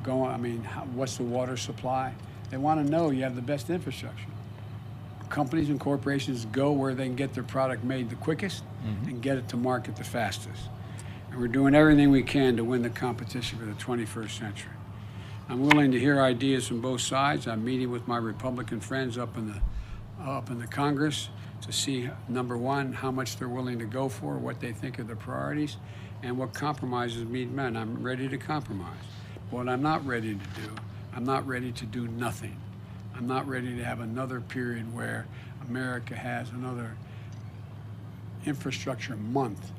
Speaker 12: going? I mean, what's the water supply? They want to know you have the best infrastructure. Companies and corporations go where they can get their product made the quickest and get it to market the fastest. And we're doing everything we can to win the competition for the 21st century. I'm willing to hear ideas from both sides. I'm meeting with my Republican friends up in the Congress to see, number one, how much they're willing to go for, what they think are the priorities, and what compromises meet men. I'm ready to compromise. What I'm not ready to do, I'm not ready to do nothing. I'm not ready to have another period where America has another infrastructure month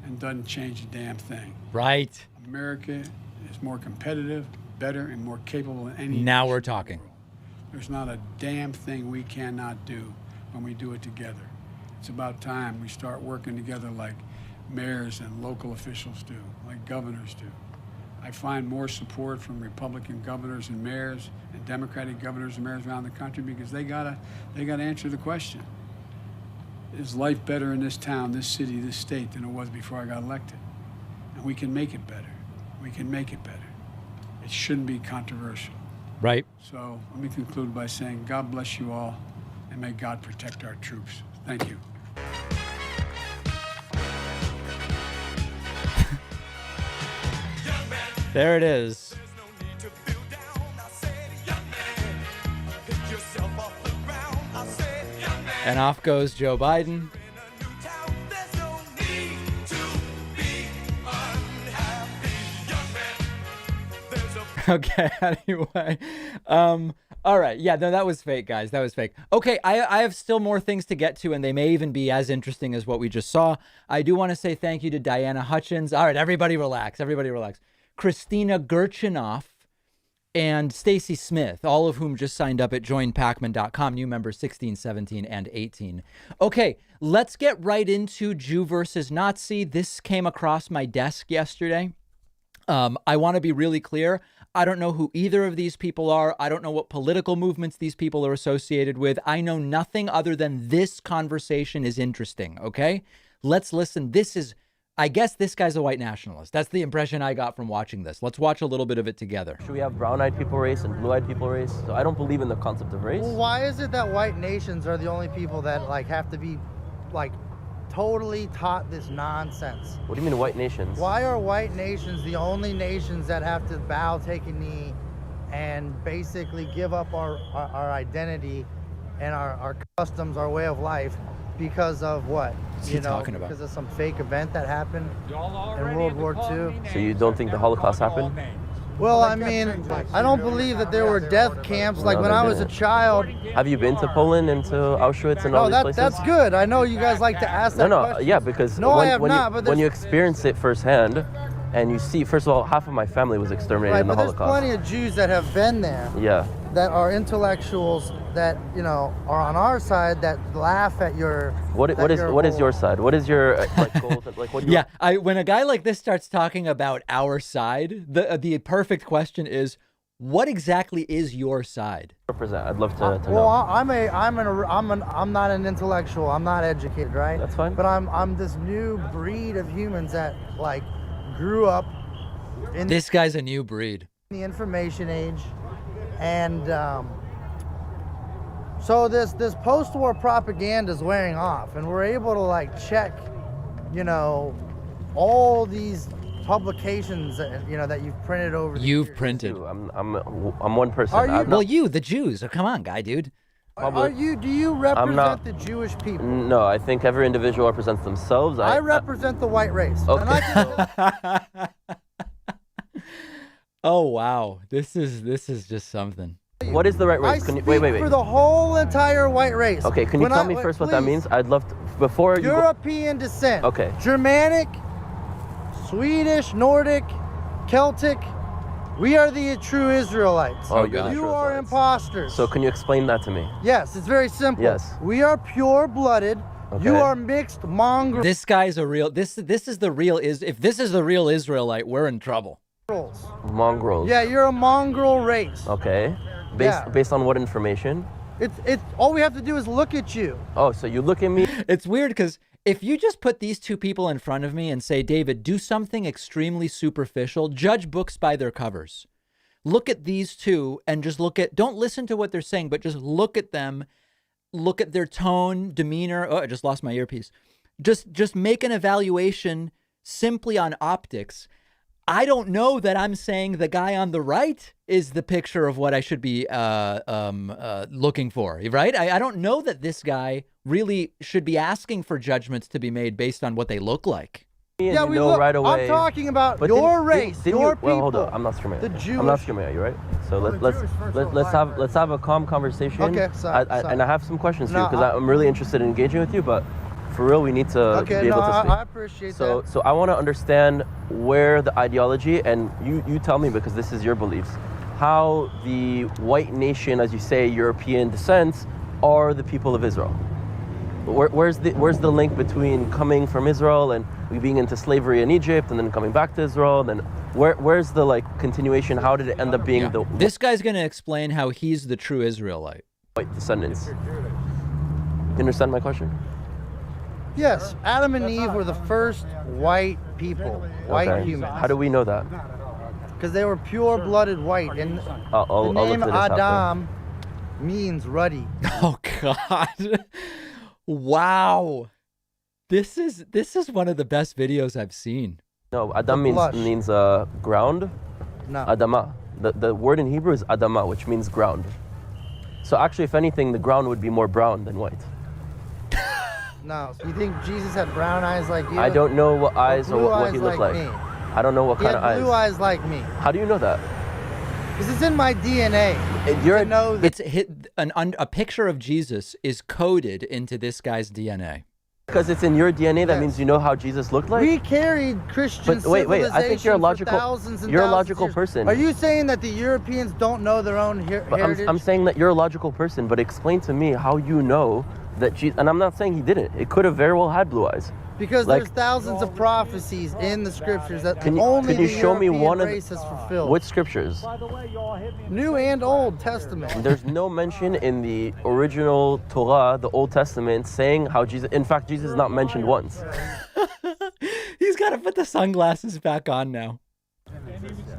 Speaker 12: and doesn't change a damn thing.
Speaker 1: Right.
Speaker 12: America is more competitive, better, and more capable than any.
Speaker 1: Now we're talking.
Speaker 12: There's not a damn thing we cannot do when we do it together. It's about time we start working together like mayors and local officials do, like governors do. I find more support from Republican governors and mayors and Democratic governors and mayors around the country because they gotta answer the question. Is life better in this town, this city, this state than it was before I got elected? And we can make it better. We can make it better. It shouldn't be controversial.
Speaker 1: Right.
Speaker 12: So let me conclude by saying God bless you all and may God protect our troops. Thank you.
Speaker 1: There it is. And off goes Joe Biden. Okay, anyway. All right. Yeah, no, that was fake, guys. That was fake. Okay, I have still more things to get to, and they may even be as interesting as what we just saw. I do want to say thank you to Diana Hutchins. All right, everybody relax. Everybody relax. Christina Gurchinoff and Stacy Smith, all of whom just signed up at joinpacman.com, new members 16, 17, and 18. Okay, let's get right into Jew versus Nazi. This came across my desk yesterday. I want to be really clear. I don't know who either of these people are. I don't know what political movements these people are associated with. I know nothing other than this conversation is interesting, okay? Let's listen. I guess this guy's a white nationalist. That's the impression I got from watching this. Let's watch a little bit of it together.
Speaker 13: Should we have brown-eyed people race and blue-eyed people race? So I don't believe in the concept of race.
Speaker 14: Well, why is it that white nations are the only people that have to be totally taught this nonsense?
Speaker 13: What do you mean white nations?
Speaker 14: Why are white nations the only nations that have to bow, take a knee, and basically give up our identity and our customs, our way of life, because of what?
Speaker 1: What's he talking about?
Speaker 14: Because of some fake event that happened in World War II.
Speaker 13: So you don't think the Holocaust happened?
Speaker 14: Well, I mean, I don't believe that there were death camps. Like when I was a child.
Speaker 13: Have you been to Poland and to Auschwitz and all these places?
Speaker 14: That's good. I know you guys like to ask that question.
Speaker 13: Yeah, because when you experience it firsthand, and you see, first of all, half of my family was exterminated in the Holocaust.
Speaker 14: There's plenty of Jews that have been there.
Speaker 13: Yeah.
Speaker 14: That are intellectuals that are on our side that laugh at your.
Speaker 13: What is your side? What is your goals?
Speaker 1: Yeah, when a guy like this starts talking about our side, the perfect question is, what exactly is your side?
Speaker 13: Represent. I'd love to
Speaker 14: well,
Speaker 13: know.
Speaker 14: I'm not an intellectual. I'm not educated, right?
Speaker 13: That's fine.
Speaker 14: But I'm this new breed of humans that grew up in.
Speaker 1: This guy's a new breed.
Speaker 14: The information age. And so this post-war propaganda is wearing off, and we're able to check, all these publications that you've printed over.
Speaker 1: You've printed.
Speaker 13: I'm one person.
Speaker 1: You, the Jews. Oh, come on, guy, dude.
Speaker 14: Do you represent the Jewish people?
Speaker 13: No, I think every individual represents themselves.
Speaker 14: I represent the white race.
Speaker 13: Okay.
Speaker 1: Oh wow, this is just something.
Speaker 13: What is the right race? Wait.
Speaker 14: For the whole entire white race.
Speaker 13: Okay, can you tell me first what that means? I'd love to, before you.
Speaker 14: European descent.
Speaker 13: Okay.
Speaker 14: Germanic, Swedish, Nordic, Celtic. We are the true Israelites.
Speaker 13: Oh, God.
Speaker 14: You are imposters.
Speaker 13: So can you explain that to me?
Speaker 14: Yes, it's very simple.
Speaker 13: Yes.
Speaker 14: We are pure-blooded. Okay. You are mixed mongrel.
Speaker 1: This guy's a real. This is the real. If this is the real Israelite, we're in trouble.
Speaker 14: mongrels.
Speaker 13: Mongrels.
Speaker 14: Yeah, you're a mongrel race.
Speaker 13: Okay.
Speaker 14: Yeah.
Speaker 13: Based on what information?
Speaker 14: It's all we have to do is look at you.
Speaker 13: Oh, so you look at me.
Speaker 1: It's weird because if you just put these two people in front of me and say, David, do something extremely superficial, judge books by their covers. Look at these two and just don't listen to what they're saying, but just look at them, look at their tone, demeanor. Oh, I just lost my earpiece. Just make an evaluation simply on optics. I don't know that I'm saying the guy on the right is the picture of what I should be looking for, right? I don't know that this guy really should be asking for judgments to be made based on what they look like.
Speaker 14: Yeah, we look right away. I'm talking about your race, your people.
Speaker 13: Well, hold on. I'm not screaming at you.
Speaker 14: The Jewish.
Speaker 13: I'm not screaming at you, right? So let's have a calm conversation.
Speaker 14: Okay, sorry.
Speaker 13: And I have some questions for you because I'm really interested in engaging with you, but for real, we need to be able to speak.
Speaker 14: I appreciate that.
Speaker 13: So I want to understand where the ideology, and you tell me because this is your beliefs, how the white nation, as you say, European descent, are the people of Israel. Where's the link between coming from Israel and being into slavery in Egypt and then coming back to Israel? And then where's the continuation? How did it end up being the
Speaker 1: This guy's going to explain how he's the true Israelite.
Speaker 13: White descendants. You understand my question?
Speaker 14: Yes, Adam and Eve were the first white people, white humans.
Speaker 13: How do we know that?
Speaker 14: Because they were pure-blooded white, and
Speaker 13: I'll
Speaker 14: the name
Speaker 13: look at this
Speaker 14: Adam means ruddy.
Speaker 1: Oh God. Wow. This is one of the best videos I've seen.
Speaker 13: No, Adam means ground.
Speaker 14: No.
Speaker 13: Adama. The word in Hebrew is Adama, which means ground. So actually, if anything, the ground would be more brown than white.
Speaker 14: No. You think Jesus had brown eyes like you?
Speaker 13: I don't know what eyes or what he
Speaker 14: eyes
Speaker 13: looked like.
Speaker 14: Me.
Speaker 13: I don't know what kind of eyes.
Speaker 14: Blue eyes like me.
Speaker 13: How do you know that?
Speaker 14: Because it's in my DNA.
Speaker 1: A picture of Jesus is coded into this guy's DNA.
Speaker 13: Because it's in your DNA, that means you know how Jesus looked like?
Speaker 14: We carried Christian
Speaker 13: wait, I think you're a logical,
Speaker 14: you're
Speaker 13: a logical person.
Speaker 14: Are you saying that the Europeans don't know their own heritage?
Speaker 13: I'm saying that you're a logical person, but explain to me how you know that Jesus, and I'm not saying he didn't. It could have very well had blue eyes.
Speaker 14: Because there's thousands of prophecies in the scriptures that only
Speaker 13: can you
Speaker 14: the
Speaker 13: show me
Speaker 14: European
Speaker 13: one of
Speaker 14: race has fulfilled.
Speaker 13: What scriptures?
Speaker 14: New and Old Testament.
Speaker 13: There's no mention in the original Torah, the Old Testament, saying how Jesus. In fact, Jesus is not mentioned once.
Speaker 1: He's got to put the sunglasses back on now.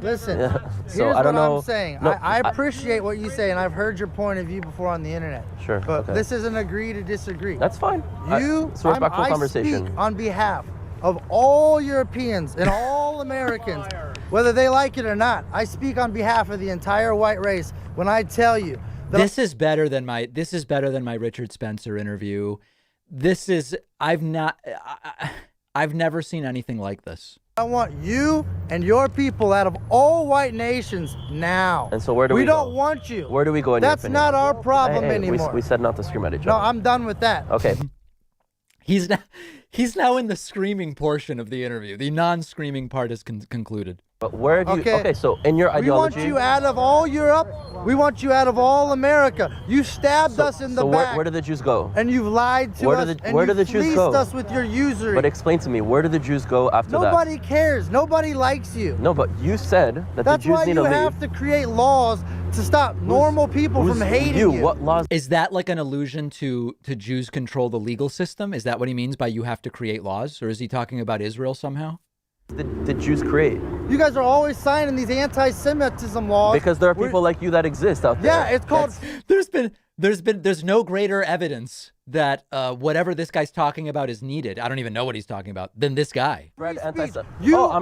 Speaker 14: Listen,
Speaker 13: so
Speaker 14: here's
Speaker 13: I don't
Speaker 14: what
Speaker 13: know.
Speaker 14: I'm saying.
Speaker 13: No,
Speaker 14: I appreciate what you say, and I've heard your point of view before on the internet.
Speaker 13: Sure.
Speaker 14: But
Speaker 13: okay.
Speaker 14: this is an agree to disagree.
Speaker 13: That's fine. It's a respectful conversation.
Speaker 14: I speak on behalf of all Europeans and all Americans, whether they like it or not. I speak on behalf of the entire white race when I tell you that
Speaker 1: this is better than my Richard Spencer interview. I've never seen anything like this.
Speaker 14: I want you and your people out of all white nations now.
Speaker 13: And so where do we go?
Speaker 14: We don't want you.
Speaker 13: Where do we go in
Speaker 14: That's
Speaker 13: your opinion?
Speaker 14: not our problem anymore.
Speaker 13: We said not to scream at each other.
Speaker 14: No, I'm done with that.
Speaker 13: Okay.
Speaker 1: He's now in the screaming portion of the interview. The non-screaming part is concluded.
Speaker 13: But where do you... Okay, so in your ideology...
Speaker 14: We want you out of all Europe. We want you out of all America. You stabbed us in the back.
Speaker 13: So where did the Jews go?
Speaker 14: And you've lied to us.
Speaker 13: Where did the Jews go?
Speaker 14: Fleeced us with your usury.
Speaker 13: But explain to me, where did the Jews go after that?
Speaker 14: Nobody cares. Nobody likes you.
Speaker 13: No, but you said that the Jews need to leave.
Speaker 14: That's why you have to create laws to stop normal people from hating you.
Speaker 13: What laws?
Speaker 1: Is that like an allusion to Jews control the legal system? Is that what he means by you have to create laws? Or is he talking about Israel somehow?
Speaker 13: Did Jews create?
Speaker 14: You guys are always signing these anti-Semitism laws.
Speaker 13: Because there are people like you that exist out there.
Speaker 14: Yeah, it's called...
Speaker 1: There's no greater evidence that whatever this guy's talking about is needed. I don't even know what he's talking about than this guy.
Speaker 13: I'm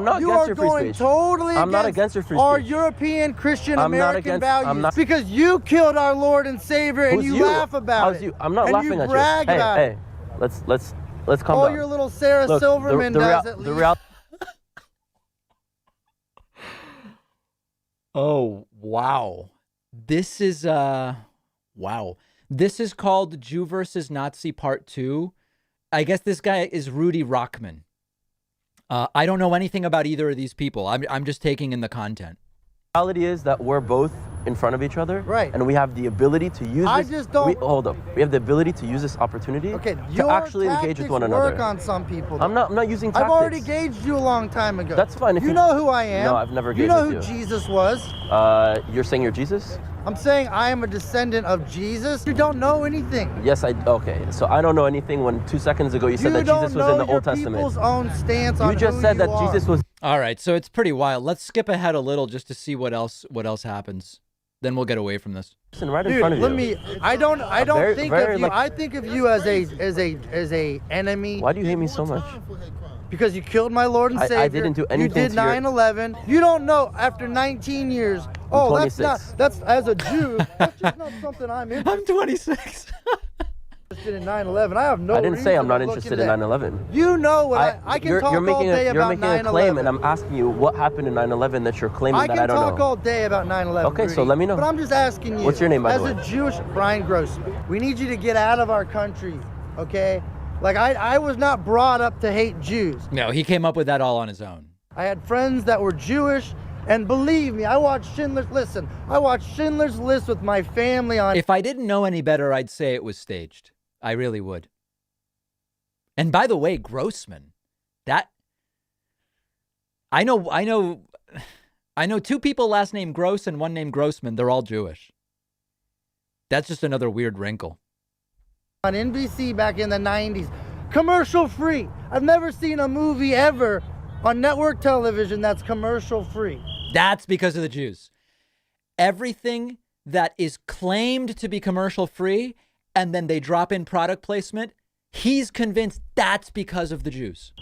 Speaker 13: not against your free speech.
Speaker 14: Totally
Speaker 13: I'm not against your free speech.
Speaker 14: Our European Christian American values. Because you killed our Lord and Savior and you laugh about it.
Speaker 13: I'm not laughing at you.
Speaker 14: And you brag about it.
Speaker 13: Let's calm
Speaker 14: all
Speaker 13: down.
Speaker 14: your little Sarah Silverman does at least.
Speaker 1: Oh, wow. This is wow. This is called Jew versus Nazi Part 2. I guess this guy is Rudy Rockman. I don't know anything about either of these people. I'm just taking in the content.
Speaker 13: The reality is that we're both in front of each other.
Speaker 14: Right.
Speaker 13: And we have the ability to use
Speaker 14: I
Speaker 13: this.
Speaker 14: just don't.
Speaker 13: Hold up. We have the ability to use this opportunity
Speaker 14: Okay,
Speaker 13: to actually engage with one another.
Speaker 14: Work on some people.
Speaker 13: I'm not using tactics.
Speaker 14: I've already gauged you a long time ago.
Speaker 13: That's fine. If
Speaker 14: you know who I am.
Speaker 13: No, I've never gauged
Speaker 14: you know
Speaker 13: with
Speaker 14: who
Speaker 13: you.
Speaker 14: Jesus was.
Speaker 13: You're saying you're Jesus?
Speaker 14: I'm saying I am a descendant of Jesus. You don't know anything.
Speaker 13: Yes, okay. So I don't know anything when 2 seconds ago you said that Jesus was in the Old Testament.
Speaker 14: People's own stance on
Speaker 13: you just
Speaker 14: who
Speaker 13: said
Speaker 14: you
Speaker 13: that
Speaker 14: are.
Speaker 13: Jesus was.
Speaker 1: All right, so it's pretty wild. Let's skip ahead a little just to see what else happens. Then we'll get away from this.
Speaker 13: Right in
Speaker 14: Dude,
Speaker 13: front of
Speaker 14: let
Speaker 13: you.
Speaker 14: me. I don't think of you. I think of you as a enemy.
Speaker 13: Why do you hate me so much?
Speaker 14: Because you killed my Lord and Savior.
Speaker 13: I didn't do anything.
Speaker 14: You did 9/11. You don't know after 19 years. Oh, that's not. That's as a Jew. That's just not something I'm interested.
Speaker 1: I'm 26.
Speaker 14: Interested in 9/11. I have no.
Speaker 13: I didn't say I'm not
Speaker 14: reason to
Speaker 13: interested
Speaker 14: look
Speaker 13: in
Speaker 14: into that.
Speaker 13: 9/11.
Speaker 14: You know what? I can talk all day about 9/11.
Speaker 13: You're making a claim, and I'm asking you what happened in 9/11 that you're claiming that I don't know.
Speaker 14: I can talk all day about 9/11.
Speaker 13: Okay,
Speaker 14: Rudy,
Speaker 13: so let me know.
Speaker 14: But I'm just asking you.
Speaker 13: What's your name, by the way?
Speaker 14: As a Jewish, Brian Grossman. We need you to get out of our country, okay? Like I was not brought up to hate Jews.
Speaker 1: No, he came up with that all on his own.
Speaker 14: I had friends that were Jewish, and believe me, I watched Schindler's List with my family on.
Speaker 1: If I didn't know any better, I'd say it was staged. I really would. And by the way, Grossman, that I know two people last name Gross and one named Grossman. They're all Jewish. That's just another weird wrinkle.
Speaker 14: On NBC back in the 90s, commercial free. I've never seen a movie ever on network television that's commercial free.
Speaker 1: That's because of the Jews. Everything that is claimed to be commercial free and then they drop in product placement, he's convinced that's because of the Jews.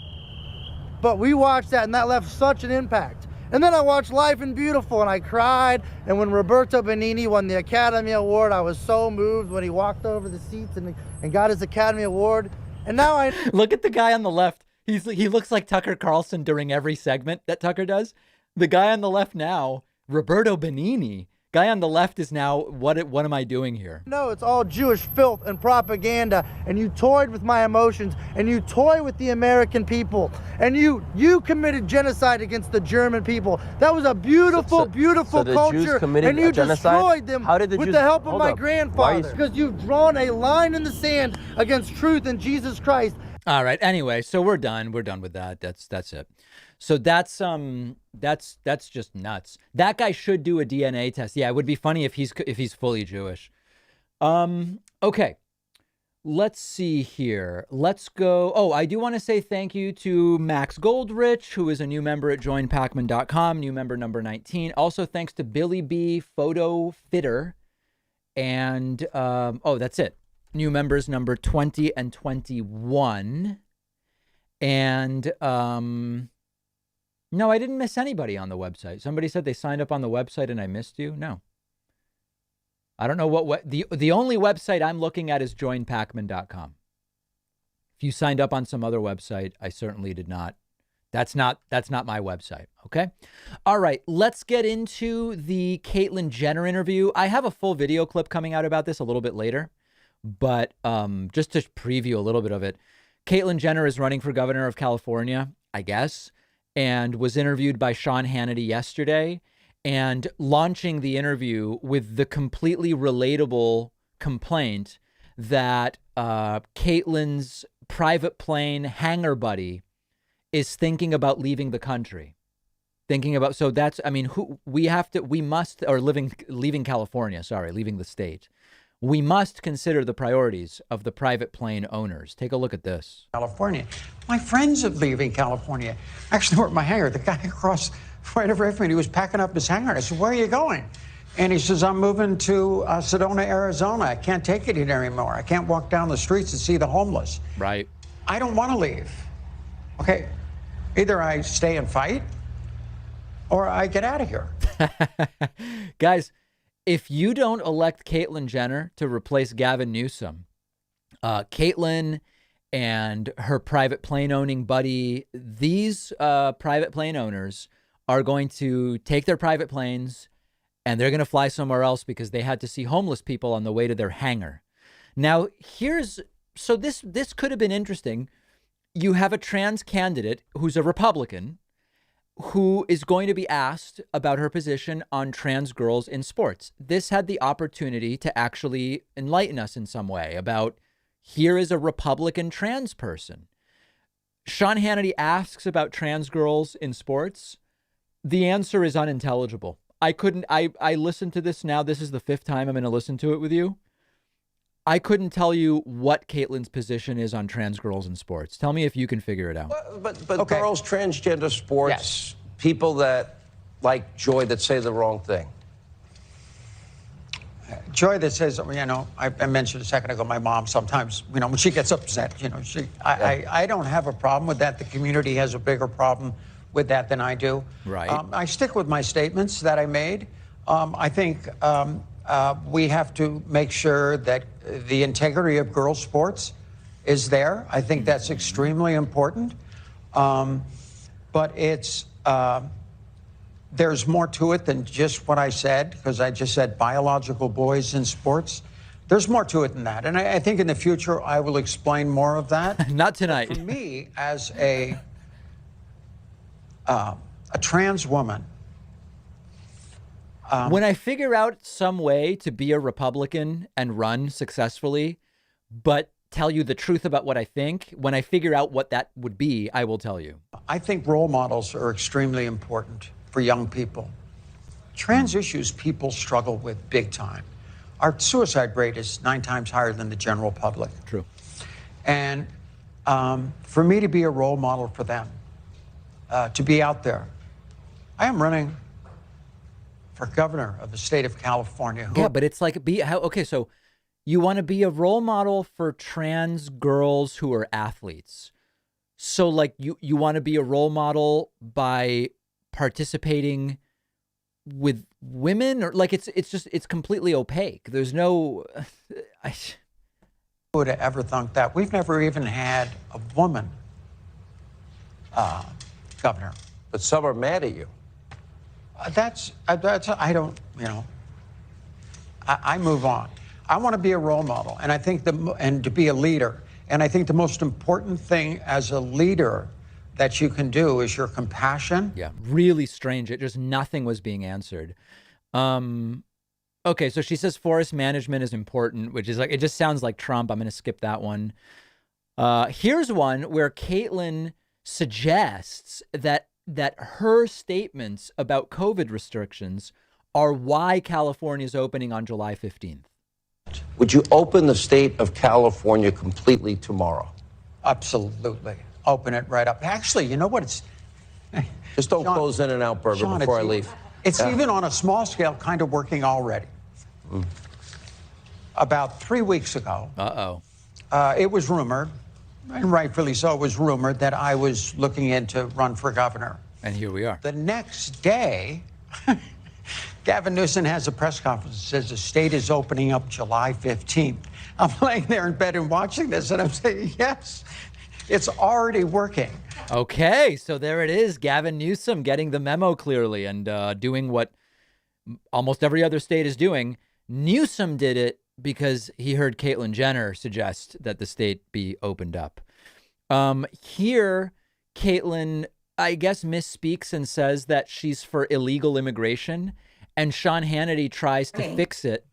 Speaker 14: But we watched that and that left such an impact. And then I watched Life and Beautiful and I cried. And when Roberto Benigni won the Academy Award, I was so moved when he walked over the seats and got his Academy Award. And now I
Speaker 1: look at the guy on the left. He looks like Tucker Carlson during every segment that Tucker does. The guy on the left now, Roberto Benigni. Guy on the left is now, what am I doing here?
Speaker 14: No, it's all Jewish filth and propaganda, and you toyed with my emotions, and you toy with the American people, and you committed genocide against the German people. That was a beautiful
Speaker 13: so the
Speaker 14: culture,
Speaker 13: Jews committed
Speaker 14: and you
Speaker 13: genocide?
Speaker 14: destroyed them
Speaker 13: How did the
Speaker 14: with
Speaker 13: Jews,
Speaker 14: the help of
Speaker 13: hold
Speaker 14: my
Speaker 13: up.
Speaker 14: grandfather, because you've drawn a line in the sand against truth and Jesus Christ.
Speaker 1: All right. Anyway, so we're done. We're done with that. That's it. So that's just nuts. That guy should do a DNA test. Yeah, it would be funny if he's fully Jewish. Okay. Let's see here. Let's go. Oh, I do want to say thank you to Max Goldrich, who is a new member at joinpacman.com, new member number 19. Also, thanks to Billy B Photo Fitter. And that's it. New members number 20 and 21. And no, I didn't miss anybody on the website. Somebody said they signed up on the website and I missed you. No. I don't know what the only website I'm looking at is joinpacman.com. If you signed up on some other website, I certainly did not. That's not my website. Okay. All right. Let's get into the Caitlyn Jenner interview. I have a full video clip coming out about this a little bit later, but just to preview a little bit of it, Caitlyn Jenner is running for governor of California, I guess, and was interviewed by Sean Hannity yesterday, and launching the interview with the completely relatable complaint that Caitlyn's private plane hangar buddy is thinking about leaving the country. Leaving California, leaving the state. We must consider the priorities of the private plane owners. Take a look at this.
Speaker 15: California. My friends are leaving California. Actually, we're at my hangar. The guy across right over from me, he was packing up his hangar. I said, "Where are you going?" And he says, "I'm moving to Sedona, Arizona. I can't take it here anymore. I can't walk down the streets and see the homeless."
Speaker 1: Right.
Speaker 15: I don't want to leave. Okay, either I stay and fight or I get out of here.
Speaker 1: Guys, if you don't elect Caitlyn Jenner to replace Gavin Newsom, Caitlyn and her private plane owning buddy, these private plane owners are going to take their private planes and they're going to fly somewhere else because they had to see homeless people on the way to their hangar. Now, this could have been interesting. You have a trans candidate who's a Republican, who is going to be asked about her position on trans girls in sports. This had the opportunity to actually enlighten us in some way about, here is a Republican trans person. Sean Hannity asks about trans girls in sports. The answer is unintelligible. I listened to this now. This is the 5th time I'm going to listen to it with you. I couldn't tell you what Caitlin's position is on trans girls in sports. Tell me if you can figure it out.
Speaker 16: But girls, transgender sports, people that like Joy that say the wrong thing.
Speaker 15: Joy that says, I mentioned a second ago, my mom sometimes, when she gets upset, I don't have a problem with that. The community has a bigger problem with that than I do.
Speaker 1: Right.
Speaker 15: I stick with my statements that I made. I think we have to make sure that the integrity of girls' sports is there. I think that's extremely important. But it's there's more to it than just what I said, because I just said biological boys in sports. There's more to it than that. And I think in the future, I will explain more of that.
Speaker 1: Not tonight.
Speaker 15: But for me, as a trans woman,
Speaker 1: when I figure out some way to be a Republican and run successfully, but tell you the truth about what I think, when I figure out what that would be, I will tell you.
Speaker 15: I think role models are extremely important for young people. Trans issues people struggle with big time. Our suicide rate is 9 times higher than the general public.
Speaker 1: True.
Speaker 15: And for me to be a role model for them, to be out there, I am running for governor of the state of California.
Speaker 1: Yeah, but it's like, okay, so you want to be a role model for trans girls who are athletes. So like you want to be a role model by participating with women, or like it's completely opaque. There's no
Speaker 15: Who would have ever thunk that? We've never even had a woman governor.
Speaker 16: But some are mad at you.
Speaker 15: That's I don't, I move on. I want to be a role model, and I think and to be a leader. And I think the most important thing as a leader that you can do is your compassion.
Speaker 1: Yeah, really strange. It just nothing was being answered. Okay, so she says forest management is important, which is like, it just sounds like Trump. I'm going to skip that one. Here's one where Caitlyn suggests that her statements about COVID restrictions are why California is opening on July 15th.
Speaker 16: Would you open the state of California completely tomorrow?
Speaker 15: Absolutely. Open it right up. Actually, you know what? It's
Speaker 16: just don't close In-N-Out Burger
Speaker 15: Sean,
Speaker 16: before I leave.
Speaker 15: It's even on a small scale kind of working already. About 3 weeks ago, it was rumored, and rightfully so, it was rumored that I was looking in to run for governor.
Speaker 1: And here we are.
Speaker 15: The next day, Gavin Newsom has a press conference and says the state is opening up July 15th. I'm laying there in bed and watching this, and I'm saying, yes, it's already working.
Speaker 1: Okay, so there it is. Gavin Newsom getting the memo clearly and doing what almost every other state is doing. Newsom did it because he heard Caitlyn Jenner suggest that the state be opened up. Here, Caitlyn, I guess, misspeaks and says that she's for illegal immigration, and Sean Hannity tries to fix it.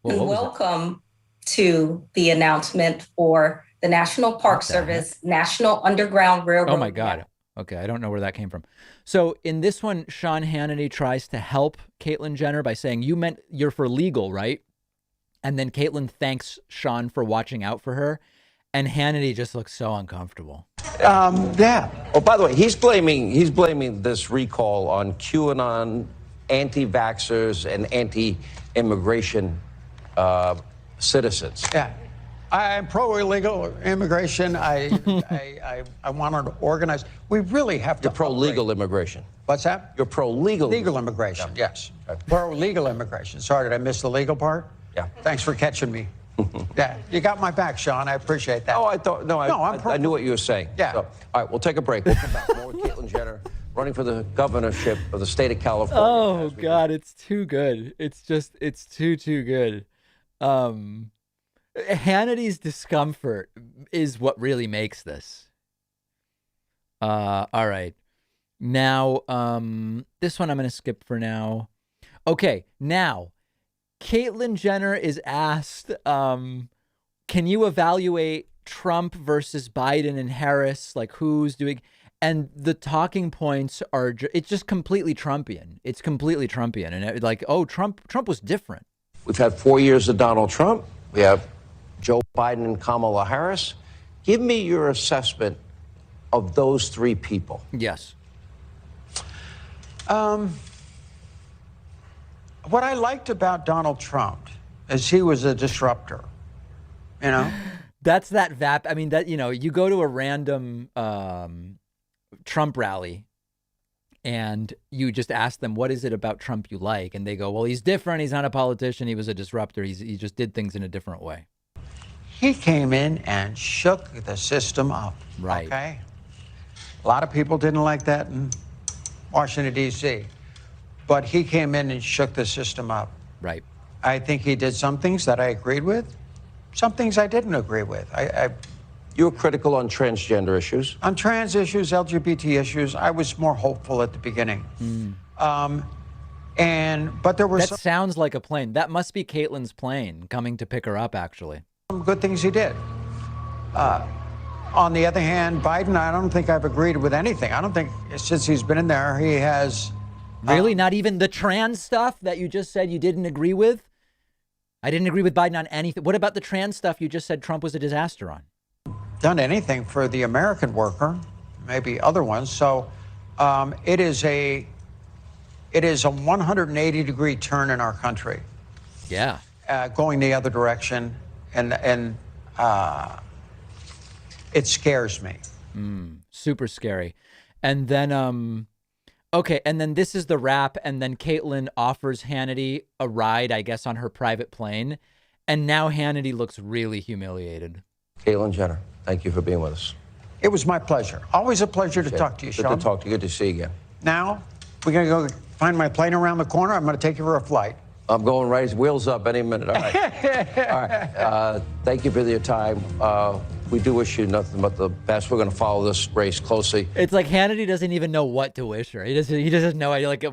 Speaker 17: Well, welcome to the announcement for the National Park Service, National Underground Railroad.
Speaker 1: Oh, my God. Okay, I don't know where that came from. So in this one, Sean Hannity tries to help Caitlyn Jenner by saying, you meant you're for legal, right? And then Caitlyn thanks Sean for watching out for her. And Hannity just looks so uncomfortable.
Speaker 15: Yeah.
Speaker 16: Oh, by the way, he's blaming this recall on QAnon anti-vaxxers and anti-immigration citizens.
Speaker 15: Yeah. I'm pro-illegal immigration. I want to organize. We really have to.
Speaker 16: You're pro-legal immigration.
Speaker 15: What's that?
Speaker 16: You're pro-legal.
Speaker 15: Legal immigration, yes. Pro-legal immigration. Sorry, did I miss the legal part?
Speaker 16: Yeah.
Speaker 15: Thanks for catching me. Yeah, you got my back, Sean. I appreciate that.
Speaker 16: Oh, I knew what you were saying.
Speaker 15: Yeah.
Speaker 16: So, all right, we'll take a break. We'll come back. More with Caitlyn Jenner running for the governorship of the state of California.
Speaker 1: Oh, God, it's too good. It's too good. Hannity's discomfort is what really makes this. All right. Now, this one I'm going to skip for now. Okay, now, Caitlyn Jenner is asked, can you evaluate Trump versus Biden and Harris? Like, who's doing... And the talking points are, it's just completely Trumpian. It's completely Trumpian. And like, oh, Trump was different.
Speaker 16: We've had 4 years of Donald Trump. We have Joe Biden and Kamala Harris. Give me your assessment of those three people.
Speaker 1: Yes.
Speaker 15: What I liked about Donald Trump is he was a disruptor, you know?
Speaker 1: That's that VAP. I mean, that, you know, you go to a random Trump rally and you just ask them, what is it about Trump you like? And they go, well, he's different. He's not a politician. He was a disruptor. He just did things in a different way.
Speaker 15: He came in and shook the system up.
Speaker 1: Right.
Speaker 15: Okay. A lot of people didn't like that in Washington, D.C., but he came in and shook the system up.
Speaker 1: Right.
Speaker 15: I think he did some things that I agreed with, some things I didn't agree with.
Speaker 16: You were critical on transgender issues.
Speaker 15: On trans issues, LGBT issues, I was more hopeful at the beginning. But there were
Speaker 1: that sounds like a plane. That must be Caitlyn's plane coming to pick her up, actually.
Speaker 15: some good things he did. On the other hand, Biden, I don't think I've agreed with anything. I don't think since he's been in there, he has...
Speaker 1: Really? Not even the trans stuff that you just said you didn't agree with? I didn't agree with Biden on anything. What about the trans stuff you just said Trump was a disaster on?
Speaker 15: Done anything for the American worker, maybe other ones. So it is a 180-degree turn in our country.
Speaker 1: Yeah.
Speaker 15: Going the other direction, and it scares me.
Speaker 1: Super scary. And then, okay, and then this is the wrap, and then Caitlyn offers Hannity a ride, I guess, on her private plane, and now Hannity looks really humiliated.
Speaker 16: Caitlyn Jenner, thank you for being with us.
Speaker 15: It was my pleasure. Always a pleasure to talk to you, Sean.
Speaker 16: Good to talk to you. Good to see you again.
Speaker 15: Now, we're going to go find my plane around the corner. I'm going to take you for a flight.
Speaker 16: I'm going right, wheels up any minute. All right. All right. Thank you for your time. We do wish you nothing but the best. We're going to follow this race closely.
Speaker 1: It's like Hannity doesn't even know what to wish her. He just has no idea. Like,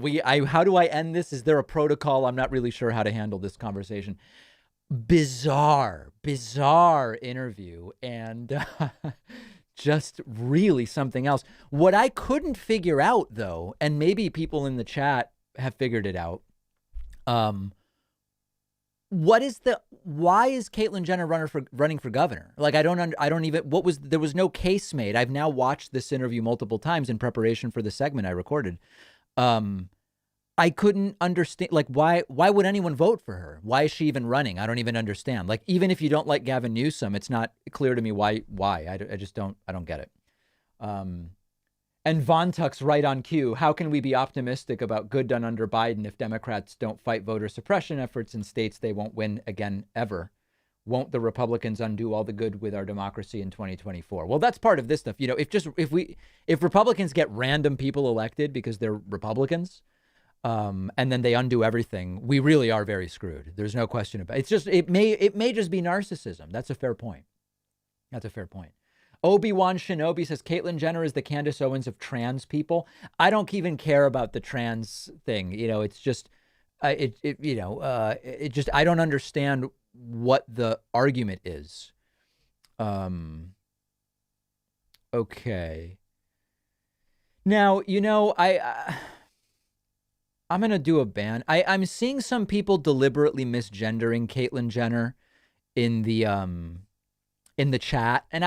Speaker 1: how do I end this? Is there a protocol? I'm not really sure how to handle this conversation. Bizarre interview, and just really something else. What I couldn't figure out, though, and maybe people in the chat have figured it out, why is Caitlyn Jenner running for governor? Like, there was no case made. I've now watched this interview multiple times in preparation for the segment I recorded. I couldn't understand, like, why would anyone vote for her? Why is she even running? I don't even understand. Like, even if you don't like Gavin Newsom, it's not clear to me why. I don't get it. And Von Tuck's right on cue. How can we be optimistic about good done under Biden if Democrats don't fight voter suppression efforts in states they won't win again ever? Won't the Republicans undo all the good with our democracy in 2024? Well, that's part of this stuff. You know, if Republicans get random people elected because they're Republicans, and then they undo everything, we really are very screwed. There's no question about it. It's just, it may just be narcissism. That's a fair point. Obi-Wan Shinobi says Caitlyn Jenner is the Candace Owens of trans people. I don't even care about the trans thing. You know, it's just, I don't understand what the argument is. Okay. Now, you know, I'm going to do a ban. I'm seeing some people deliberately misgendering Caitlyn Jenner in the chat, and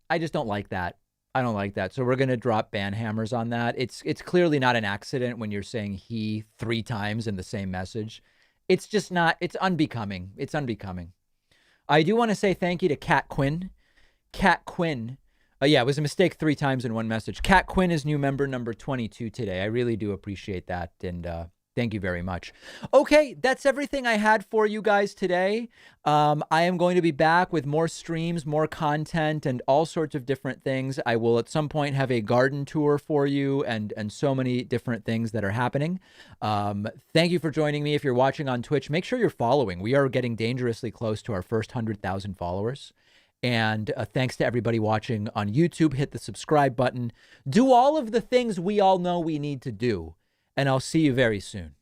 Speaker 1: I just don't like that. I don't like that. So we're going to drop ban hammers on that. It's clearly not an accident when you're saying he 3 times in the same message. It's just not, it's unbecoming. It's unbecoming. I do want to say thank you to Kat Quinn. Kat Quinn. Yeah, it was a mistake 3 times in one message. Kat Quinn is new member number 22 today. I really do appreciate that. And thank you very much. Okay, that's everything I had for you guys today. I am going to be back with more streams, more content, and all sorts of different things. I will at some point have a garden tour for you and so many different things that are happening. Thank you for joining me. If you're watching on Twitch, make sure you're following. We are getting dangerously close to our first 100,000 followers. And thanks to everybody watching on YouTube. Hit the subscribe button. Do all of the things we all know we need to do. And I'll see you very soon.